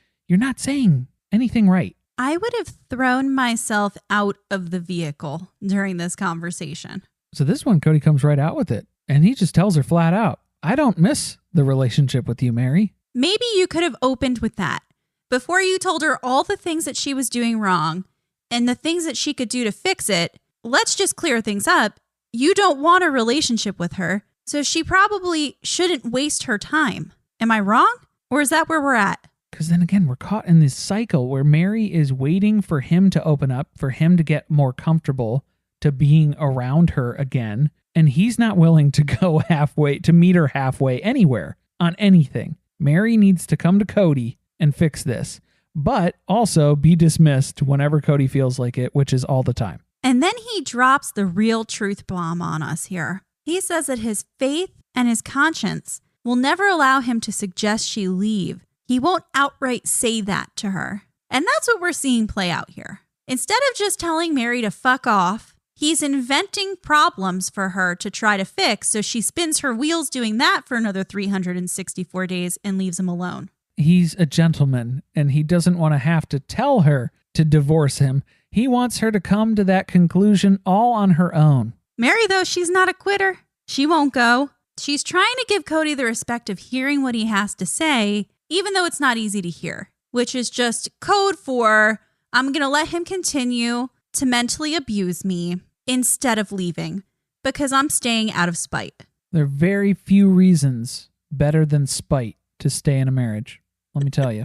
saying anything right. I would have thrown myself out of the vehicle during this conversation. So this one, Kody comes right out with it. And he just tells her flat out, I don't miss the relationship with you, Meri. Maybe you could have opened with that. Before you told her all the things that she was doing wrong and the things that she could do to fix it, let's just clear things up. You don't want a relationship with her, so she probably shouldn't waste her time. Am I wrong? Or is that where we're at? Because then again, we're caught in this cycle where Meri is waiting for him to open up, for him to get more comfortable to being around her again. And he's not willing to go halfway, to meet her halfway anywhere on anything. Meri needs to come to Kody and fix this, but also be dismissed whenever Kody feels like it, which is all the time. And then he drops the real truth bomb on us here. He says that his faith and his conscience will never allow him to suggest she leave. He won't outright say that to her. And that's what we're seeing play out here. Instead of just telling Meri to fuck off, he's inventing problems for her to try to fix, so she spins her wheels doing that for another 364 days and leaves him alone. He's a gentleman, and he doesn't want to have to tell her to divorce him. He wants her to come to that conclusion all on her own. Meri, though, she's not a quitter. She won't go. She's trying to give Kody the respect of hearing what he has to say, even though it's not easy to hear, which is just code for, I'm going to let him continue to mentally abuse me instead of leaving because I'm staying out of spite. There are very few reasons better than spite to stay in a marriage. Let me tell you,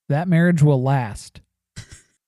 that marriage will last.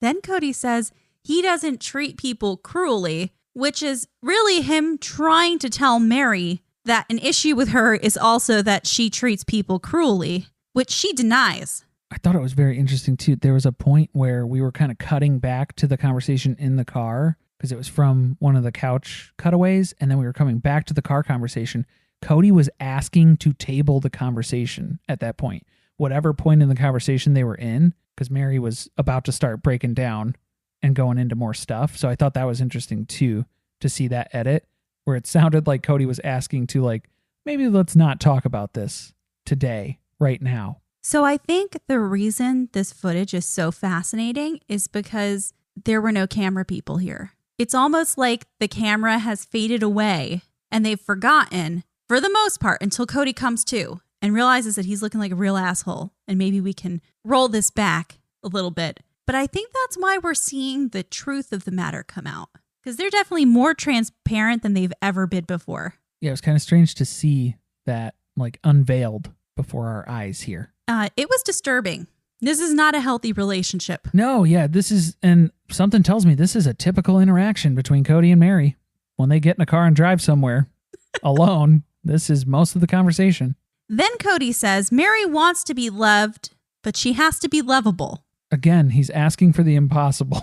Then Kody says he doesn't treat people cruelly, which is really him trying to tell Meri that an issue with her is also that she treats people cruelly, which she denies. I thought it was very interesting, too. There was a point where we were kind of cutting back to the conversation in the car because it was from one of the couch cutaways, and then we were coming back to the car conversation. Kody was asking to table the conversation at that point, whatever point in the conversation they were in, because Meri was about to start breaking down and going into more stuff. So I thought that was interesting too, to see that edit where it sounded like Kody was asking to like, maybe let's not talk about this today, right now. So I think the reason this footage is so fascinating is because there were no camera people here. It's almost like the camera has faded away and they've forgotten, for the most part, until Kody comes to and realizes that he's looking like a real asshole. And maybe we can roll this back a little bit. But I think that's why we're seeing the truth of the matter come out. Because they're definitely more transparent than they've ever been before. Yeah, it was kind of strange to see that like unveiled before our eyes here. It was disturbing. This is not a healthy relationship. No, yeah, this is, and something tells me this is a typical interaction between Kody and Meri. When they get in a car and drive somewhere alone, this is most of the conversation. Then Kody says Meri wants to be loved, but she has to be lovable. Again, he's asking for the impossible.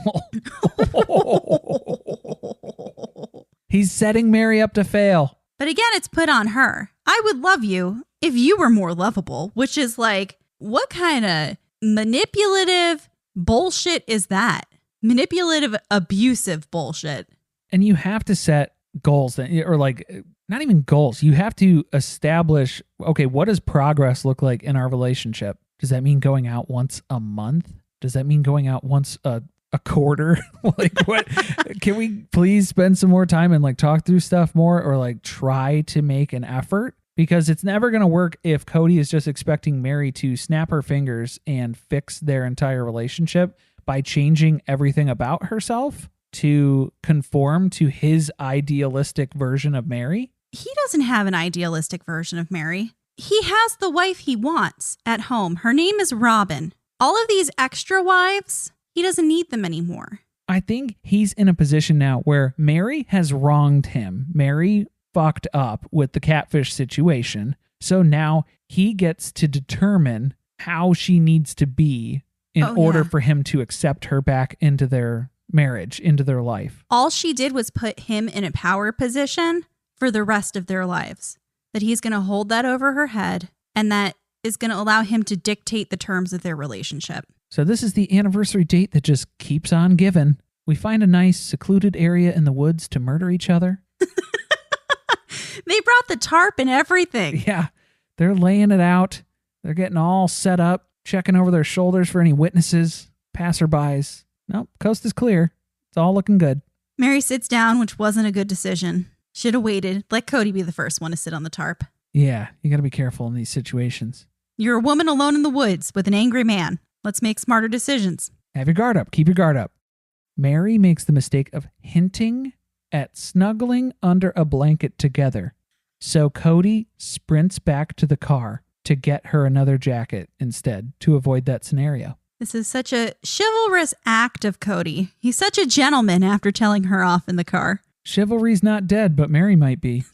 He's setting Meri up to fail. But again, it's put on her. I would love you if you were more lovable, which is like, what kind of manipulative bullshit is that? Manipulative, abusive bullshit. And you have to set goals, or like, not even goals. You have to establish, okay, what does progress look like in our relationship? Does that mean going out once a month? Does that mean going out once a quarter? Like, what? Can we please spend some more time and like talk through stuff more, or like try to make an effort? Because it's never going to work if Kody is just expecting Meri to snap her fingers and fix their entire relationship by changing everything about herself to conform to his idealistic version of Meri. He doesn't have an idealistic version of Meri. He has the wife he wants at home. Her name is Robin. All of these extra wives, he doesn't need them anymore. I think he's in a position now where Meri has wronged him. Meri fucked up with the catfish situation. So now he gets to determine how she needs to be in order for him to accept her back into their marriage, into their life. All she did was put him in a power position for the rest of their lives. That he's going to hold that over her head, and that is going to allow him to dictate the terms of their relationship. So this is the anniversary date that just keeps on giving. We find a nice secluded area in the woods to murder each other. They brought the tarp and everything. Yeah, they're laying it out. They're getting all set up, checking over their shoulders for any witnesses, passerbys. Nope, coast is clear. It's all looking good. Meri sits down, which wasn't a good decision. Should have waited. Let Kody be the first one to sit on the tarp. Yeah, you got to be careful in these situations. You're a woman alone in the woods with an angry man. Let's make smarter decisions. Have your guard up. Keep your guard up. Meri makes the mistake of hinting at snuggling under a blanket together. So Kody sprints back to the car to get her another jacket instead to avoid that scenario. This is such a chivalrous act of Kody. He's such a gentleman after telling her off in the car. Chivalry's not dead, but Meri might be.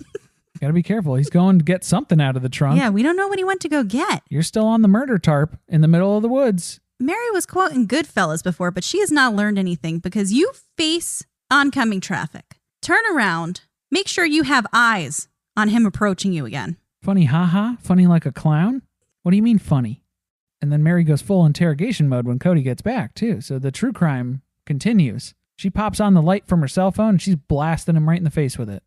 Got to be careful. He's going to get something out of the trunk. Yeah, we don't know what he went to go get. You're still on the murder tarp in the middle of the woods. Meri was quoting Goodfellas before, but she has not learned anything because you face oncoming traffic. Turn around. Make sure you have eyes on him approaching you again. Funny haha? Funny like a clown? What do you mean funny? And then Meri goes full interrogation mode when Kody gets back too. So the true crime continues. She pops on the light from her cell phone and she's blasting him right in the face with it.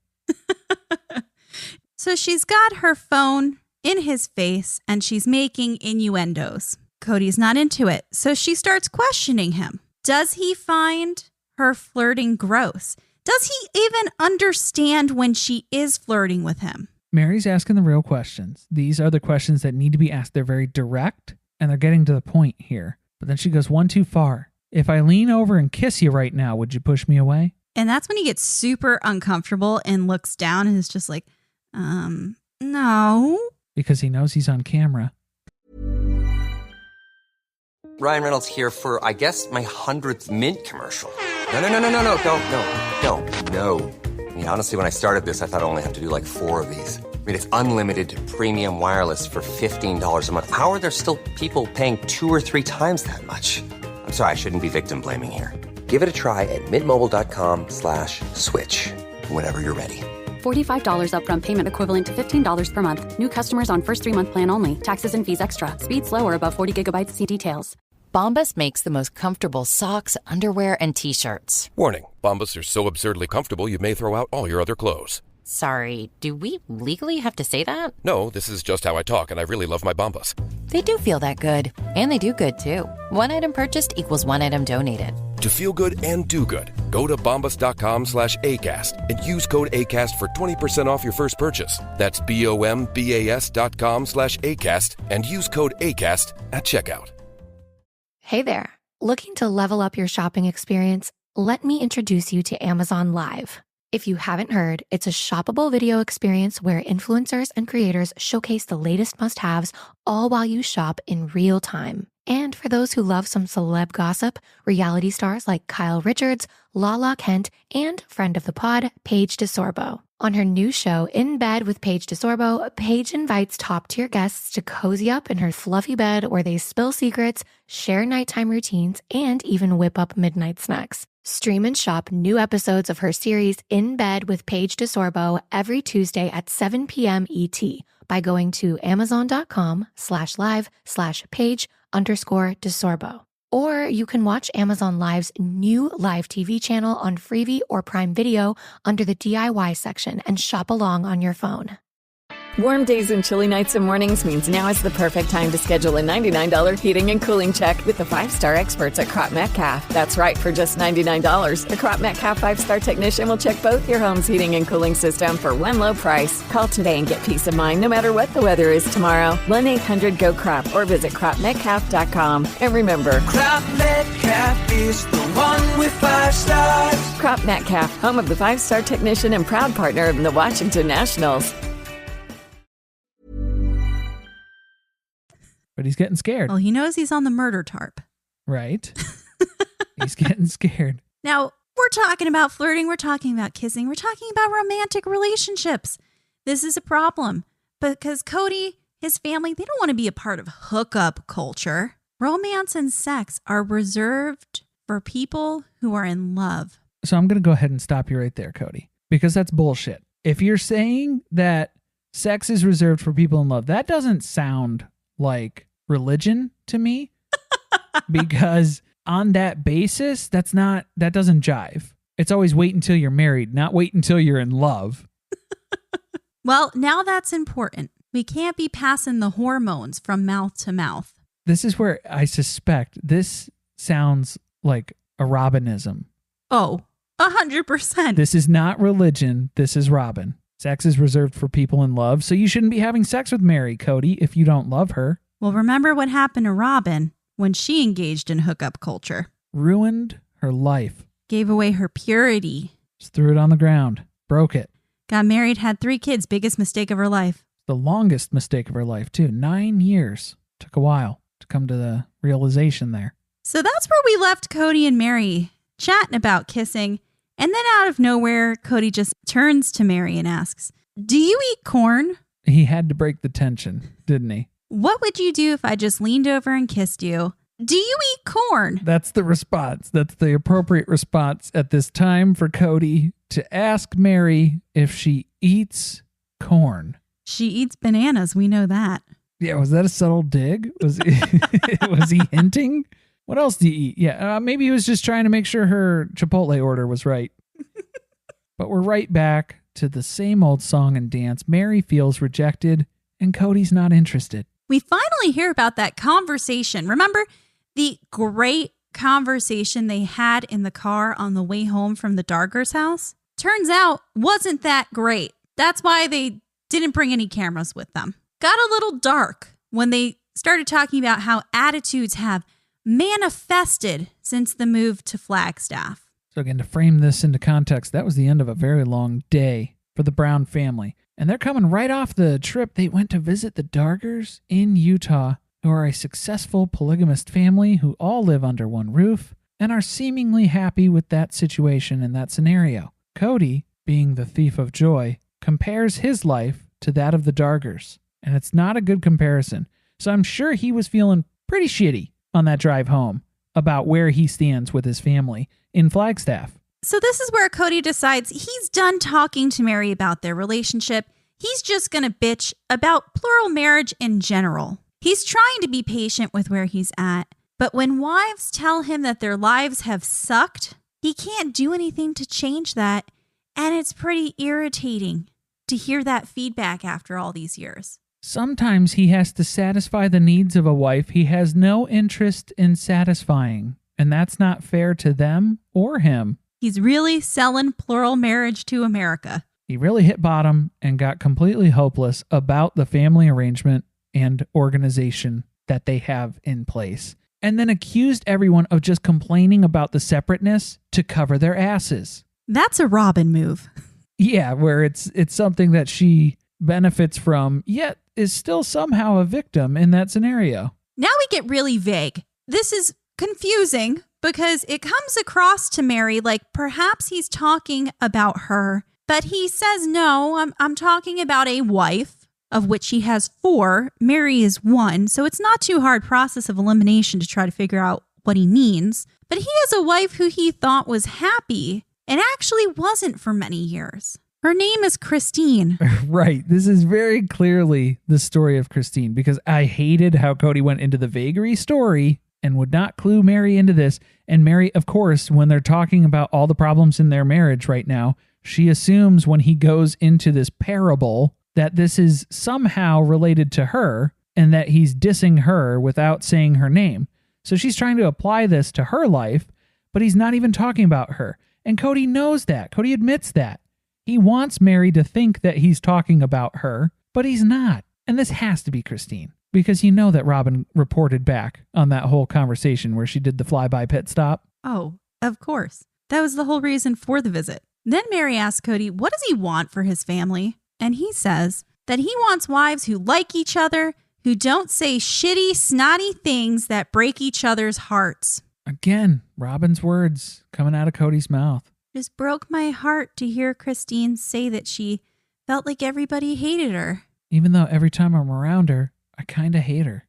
So she's got her phone in his face and she's making innuendos. Kody's not into it, so she starts questioning him. Does he find her flirting gross? Does he even understand when she is flirting with him? Meri's asking the real questions. These are the questions that need to be asked. They're very direct and they're getting to the point here. But then she goes one too far. If I lean over and kiss you right now, would you push me away? And that's when he gets super uncomfortable and looks down and is just like, no. Because he knows he's on camera. Ryan Reynolds here for, I guess, my 100th Mint commercial. No, don't. I mean, honestly, when I started this, I thought I only have to do like 4 of these. I mean, it's unlimited premium wireless for $15 a month. How are there still people paying 2 or 3 times that much? I'm sorry, I shouldn't be victim blaming here. Give it a try at mintmobile.com/switch. Whenever you're ready. $45 upfront payment equivalent to $15 per month. New customers on first 3-month plan only. Taxes and fees extra. Speed slower above 40 gigabytes. See details. Bombas makes the most comfortable socks, underwear, and T-shirts. Warning, Bombas are so absurdly comfortable you may throw out all your other clothes. Sorry, do we legally have to say that? No, this is just how I talk, and I really love my Bombas. They do feel that good. And they do good, too. One item purchased equals one item donated. To feel good and do good, go to bombas.com/ACAST and use code ACAST for 20% off your first purchase. That's BOMBAS.com/ACAST and use code ACAST at checkout. Hey there. Looking to level up your shopping experience? Let me introduce you to Amazon Live. If you haven't heard, it's a shoppable video experience where influencers and creators showcase the latest must-haves all while you shop in real time. And for those who love some celeb gossip, reality stars like Kyle Richards, Lala Kent, and friend of the pod, Paige DeSorbo. On her new show, In Bed with Paige DeSorbo, Paige invites top-tier guests to cozy up in her fluffy bed where they spill secrets, share nighttime routines, and even whip up midnight snacks. Stream and shop new episodes of her series In Bed with Paige DeSorbo every Tuesday at 7 p.m. ET by going to amazon.com/live/Paige_DeSorbo. Or you can watch Amazon Live's new live TV channel on Freevee or Prime Video under the DIY section and shop along on your phone. Warm days and chilly nights and mornings means now is the perfect time to schedule a $99 heating and cooling check with the 5-star experts at Crop Metcalf. That's right, for just $99, the Crop Metcalf 5-star technician will check both your home's heating and cooling system for one low price. Call today and get peace of mind no matter what the weather is tomorrow. 1-800-GO-CROP or visit cropmetcalf.com. And remember, Crop Metcalf is the one with 5 stars. Crop Metcalf, home of the 5-star technician and proud partner of the Washington Nationals. But he's getting scared. Well, he knows he's on the murder tarp. Right. He's getting scared. Now, we're talking about flirting. We're talking about kissing. We're talking about romantic relationships. This is a problem because Kody, his family, they don't want to be a part of hookup culture. Romance and sex are reserved for people who are in love. So I'm going to go ahead and stop you right there, Kody, because that's bullshit. If you're saying that sex is reserved for people in love, that doesn't sound like religion to me. Because on that basis, that doesn't jive. It's always wait until you're married, not wait until you're in love. Well, now that's important. We can't be passing the hormones from mouth to mouth. This is where I suspect this sounds like a Robinism. Oh, 100%. This is not religion. This is Robin. Sex is reserved for people in love, so you shouldn't be having sex with Meri, Kody, if you don't love her. Well, remember what happened to Robin when she engaged in hookup culture. Ruined her life. Gave away her purity. Just threw it on the ground. Broke it. Got married, had 3 kids. Biggest mistake of her life. The longest mistake of her life, too. 9 years. Took a while to come to the realization there. So that's where we left Kody and Meri chatting about kissing. And then out of nowhere, Kody just turns to Meri and asks, "Do you eat corn?" He had to break the tension, didn't he? What would you do if I just leaned over and kissed you? Do you eat corn? That's the response. That's the appropriate response at this time for Kody to ask Meri if she eats corn. She eats bananas. We know that. Yeah, was that a subtle dig? Was he hinting? What else do you eat? Yeah, maybe he was just trying to make sure her Chipotle order was right. But we're right back to the same old song and dance. Meri feels rejected, and Kody's not interested. We finally hear about that conversation. Remember the great conversation they had in the car on the way home from the Darger's house? Turns out, wasn't that great. That's why they didn't bring any cameras with them. Got a little dark when they started talking about how attitudes have manifested since the move to Flagstaff. So again, to frame this into context, that was the end of a very long day for the Brown family. And they're coming right off the trip. They went to visit the Dargers in Utah, who are a successful polygamist family who all live under one roof and are seemingly happy with that situation and that scenario. Kody, being the thief of joy, compares his life to that of the Dargers. And it's not a good comparison. So I'm sure he was feeling pretty shitty on that drive home about where he stands with his family in Flagstaff. So this is where Kody decides he's done talking to Meri about their relationship. He's just going to bitch about plural marriage in general. He's trying to be patient with where he's at, but when wives tell him that their lives have sucked, he can't do anything to change that, and it's pretty irritating to hear that feedback after all these years. Sometimes he has to satisfy the needs of a wife he has no interest in satisfying, and that's not fair to them or him. He's really selling plural marriage to America. He really hit bottom and got completely hopeless about the family arrangement and organization that they have in place, and then accused everyone of just complaining about the separateness to cover their asses. That's a Robin move. Yeah, where it's something that she benefits from, yet is still somehow a victim in that scenario. Now we get really vague. This is confusing because it comes across to Meri like perhaps he's talking about her, but he says, no, I'm talking about a wife, of which he has 4. Meri is 1, so it's not too hard process of elimination to try to figure out what he means. But he has a wife who he thought was happy and actually wasn't for many years. Her name is Christine. Right. This is very clearly the story of Christine, because I hated how Kody went into the vagary story and would not clue Meri into this. And Meri, of course, when they're talking about all the problems in their marriage right now, she assumes when he goes into this parable that this is somehow related to her and that he's dissing her without saying her name. So she's trying to apply this to her life, but he's not even talking about her. And Kody knows that. Kody admits that. He wants Meri to think that he's talking about her, but he's not. And this has to be Christine, because you know that Robin reported back on that whole conversation where she did the flyby pit stop. Oh, of course. That was the whole reason for the visit. Then Meri asks Kody, what does he want for his family? And he says that he wants wives who like each other, who don't say shitty, snotty things that break each other's hearts. Again, Robin's words coming out of Kody's mouth. Just broke my heart to hear Christine say that she felt like everybody hated her. Even though every time I'm around her, I kind of hate her.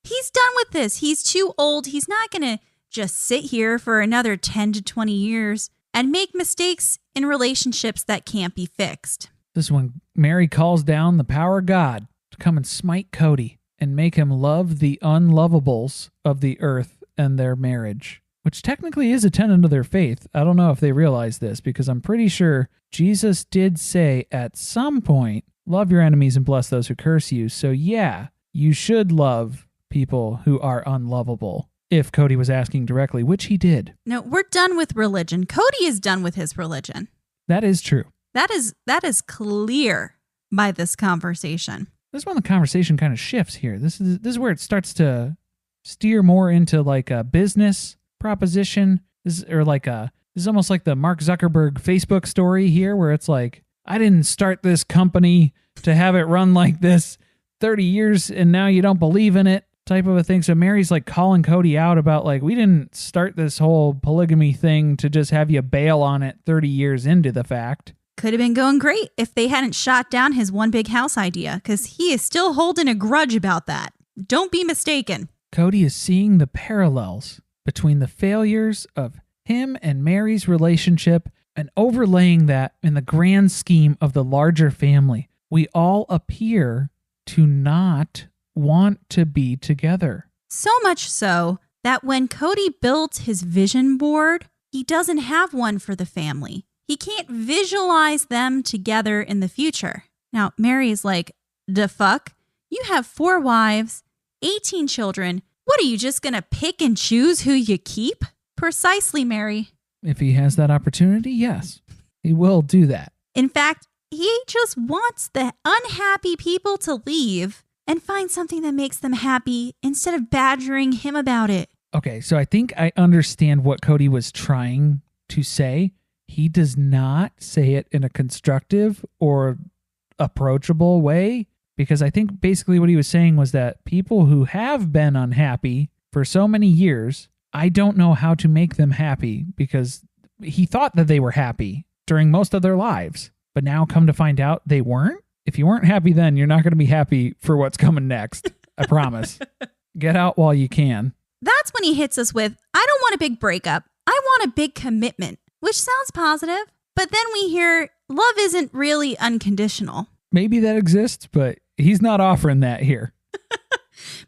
He's done with this. He's too old. He's not going to just sit here for another 10 to 20 years and make mistakes in relationships that can't be fixed. This is when Meri calls down the power of God to come and smite Kody and make him love the unlovables of the earth and their marriage, which technically is a tenet of their faith. I don't know if they realize this, because I'm pretty sure Jesus did say at some point, love your enemies and bless those who curse you. So yeah, you should love people who are unlovable. If Kody was asking directly, which he did. No, we're done with religion. Kody is done with his religion. That is true. That is clear by this conversation. This is when the conversation kind of shifts here. This is where it starts to steer more into like a business proposition. This is almost like the Mark Zuckerberg Facebook story here, where it's like, I didn't start this company to have it run like this 30 years and now you don't believe in it, type of a thing. So Meri's like calling Kody out about like, we didn't start this whole polygamy thing to just have you bail on it 30 years into the fact. Could have been going great if they hadn't shot down his one big house idea, because he is still holding a grudge about that. Don't be mistaken. Kody is seeing the parallels between the failures of him and Meri's relationship and overlaying that in the grand scheme of the larger family. We all appear to not want to be together. So much so that when Kody built his vision board, he doesn't have one for the family. He can't visualize them together in the future. Now, Meri's like, the fuck? You have 4 wives, 18 children. What are you, just going to pick and choose who you keep? Precisely, Meri. If he has that opportunity, yes, he will do that. In fact, he just wants the unhappy people to leave and find something that makes them happy instead of badgering him about it. Okay, so I think I understand what Kody was trying to say. He does not say it in a constructive or approachable way, because I think basically what he was saying was that people who have been unhappy for so many years, I don't know how to make them happy, because he thought that they were happy during most of their lives, but now come to find out they weren't. If you weren't happy then, you're not going to be happy for what's coming next. I promise. Get out while you can. That's when he hits us with, I don't want a big breakup. I want want a big commitment, which sounds positive. But then we hear love isn't really unconditional. Maybe that exists, but he's not offering that here.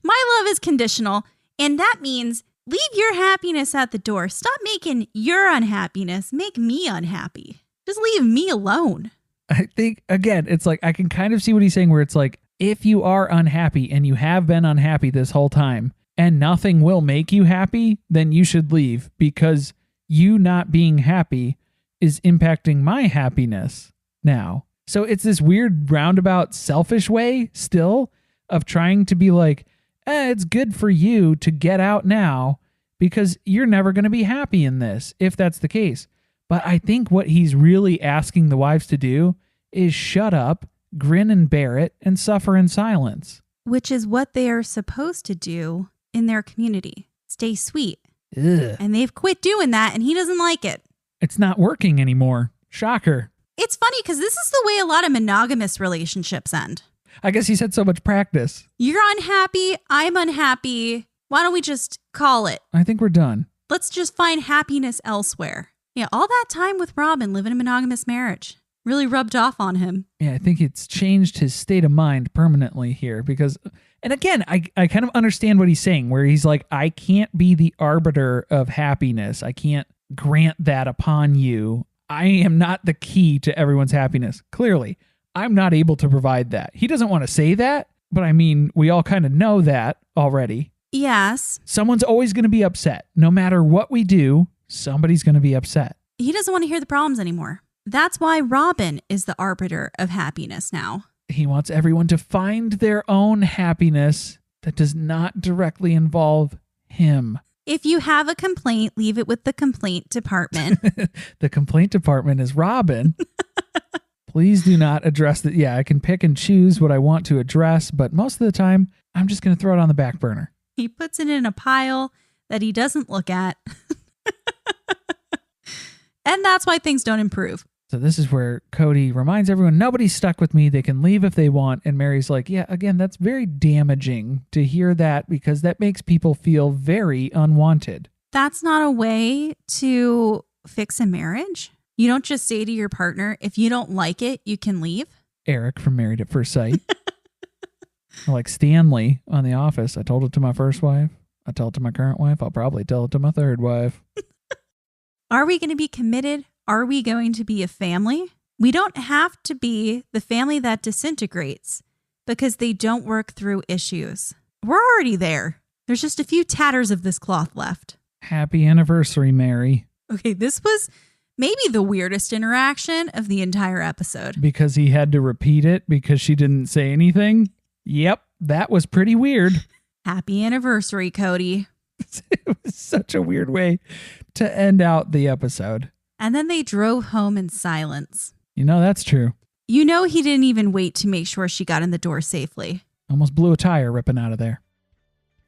My love is conditional, and that means leave your happiness at the door. Stop making your unhappiness make me unhappy. Just leave me alone. I think, again, it's like I can kind of see what he's saying where it's like, if you are unhappy and you have been unhappy this whole time and nothing will make you happy, then you should leave because you not being happy is impacting my happiness now. So it's this weird roundabout selfish way still of trying to be like, it's good for you to get out now because you're never going to be happy in this, if that's the case. But I think what he's really asking the wives to do is shut up, grin and bear it, and suffer in silence. Which is what they are supposed to do in their community. Stay sweet. Ugh. And they've quit doing that, and he doesn't like it. It's not working anymore. Shocker. It's funny because this is the way a lot of monogamous relationships end. I guess he's had so much practice. You're unhappy. I'm unhappy. Why don't we just call it? I think we're done. Let's just find happiness elsewhere. Yeah, all that time with Robin living a monogamous marriage really rubbed off on him. Yeah, I think it's changed his state of mind permanently here because, and again, I kind of understand what he's saying where he's like, I can't be the arbiter of happiness. I can't grant that upon you. I am not the key to everyone's happiness. Clearly, I'm not able to provide that. He doesn't want to say that, but I mean, we all kind of know that already. Yes. Someone's always going to be upset. No matter what we do, somebody's going to be upset. He doesn't want to hear the problems anymore. That's why Robin is the arbiter of happiness now. He wants everyone to find their own happiness that does not directly involve him. If you have a complaint, leave it with the complaint department. The complaint department is Robin. Please do not address that. Yeah, I can pick and choose what I want to address, but most of the time, I'm just going to throw it on the back burner. He puts it in a pile that he doesn't look at. And that's why things don't improve. So this is where Kody reminds everyone, nobody's stuck with me. They can leave if they want. And Meri's like, yeah, again, that's very damaging to hear that because that makes people feel very unwanted. That's not a way to fix a marriage. You don't just say to your partner, if you don't like it, you can leave. Eric from Married at First Sight. Like Stanley on The Office. I told it to my first wife. I tell it to my current wife. I'll probably tell it to my third wife. Are we going to be committed? Are we going to be a family? We don't have to be the family that disintegrates because they don't work through issues. We're already there. There's just a few tatters of this cloth left. Happy anniversary, Meri. Okay, this was maybe the weirdest interaction of the entire episode. Because he had to repeat it because she didn't say anything? Yep, that was pretty weird. Happy anniversary, Kody. It was such a weird way to end out the episode. And then they drove home in silence. You know, that's true. You know, he didn't even wait to make sure she got in the door safely. Almost blew a tire ripping out of there.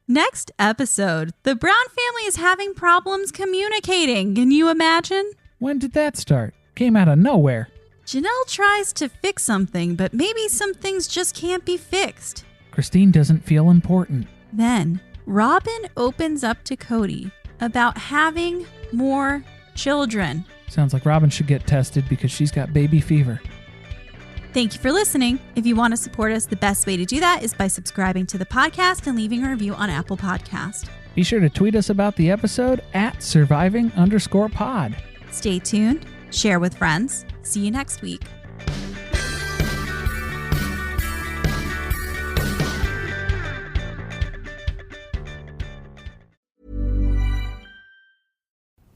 Next episode, the Brown family is having problems communicating. Can you imagine? When did that start? Came out of nowhere. Janelle tries to fix something, but maybe some things just can't be fixed. Christine doesn't feel important. Then, Robin opens up to Kody about having more children. Sounds like Robin should get tested because she's got baby fever. Thank you for listening. If you want to support us, the best way to do that is by subscribing to the podcast and leaving a review on Apple Podcast. Be sure to tweet us about the episode at surviving_pod. Stay tuned. Share with friends. See you next week.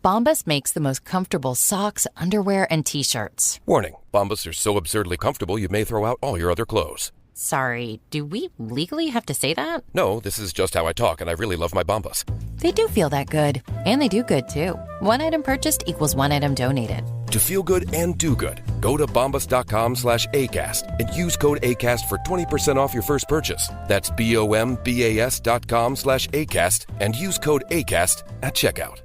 Bombas makes the most comfortable socks, underwear, and T-shirts. Warning, Bombas are so absurdly comfortable you may throw out all your other clothes. Sorry, do we legally have to say that? No, this is just how I talk, and I really love my Bombas. They do feel that good. And they do good, too. One item purchased equals one item donated. To feel good and do good, go to bombas.com/ACAST and use code ACAST for 20% off your first purchase. That's BOMBAS.com/ACAST and use code ACAST at checkout.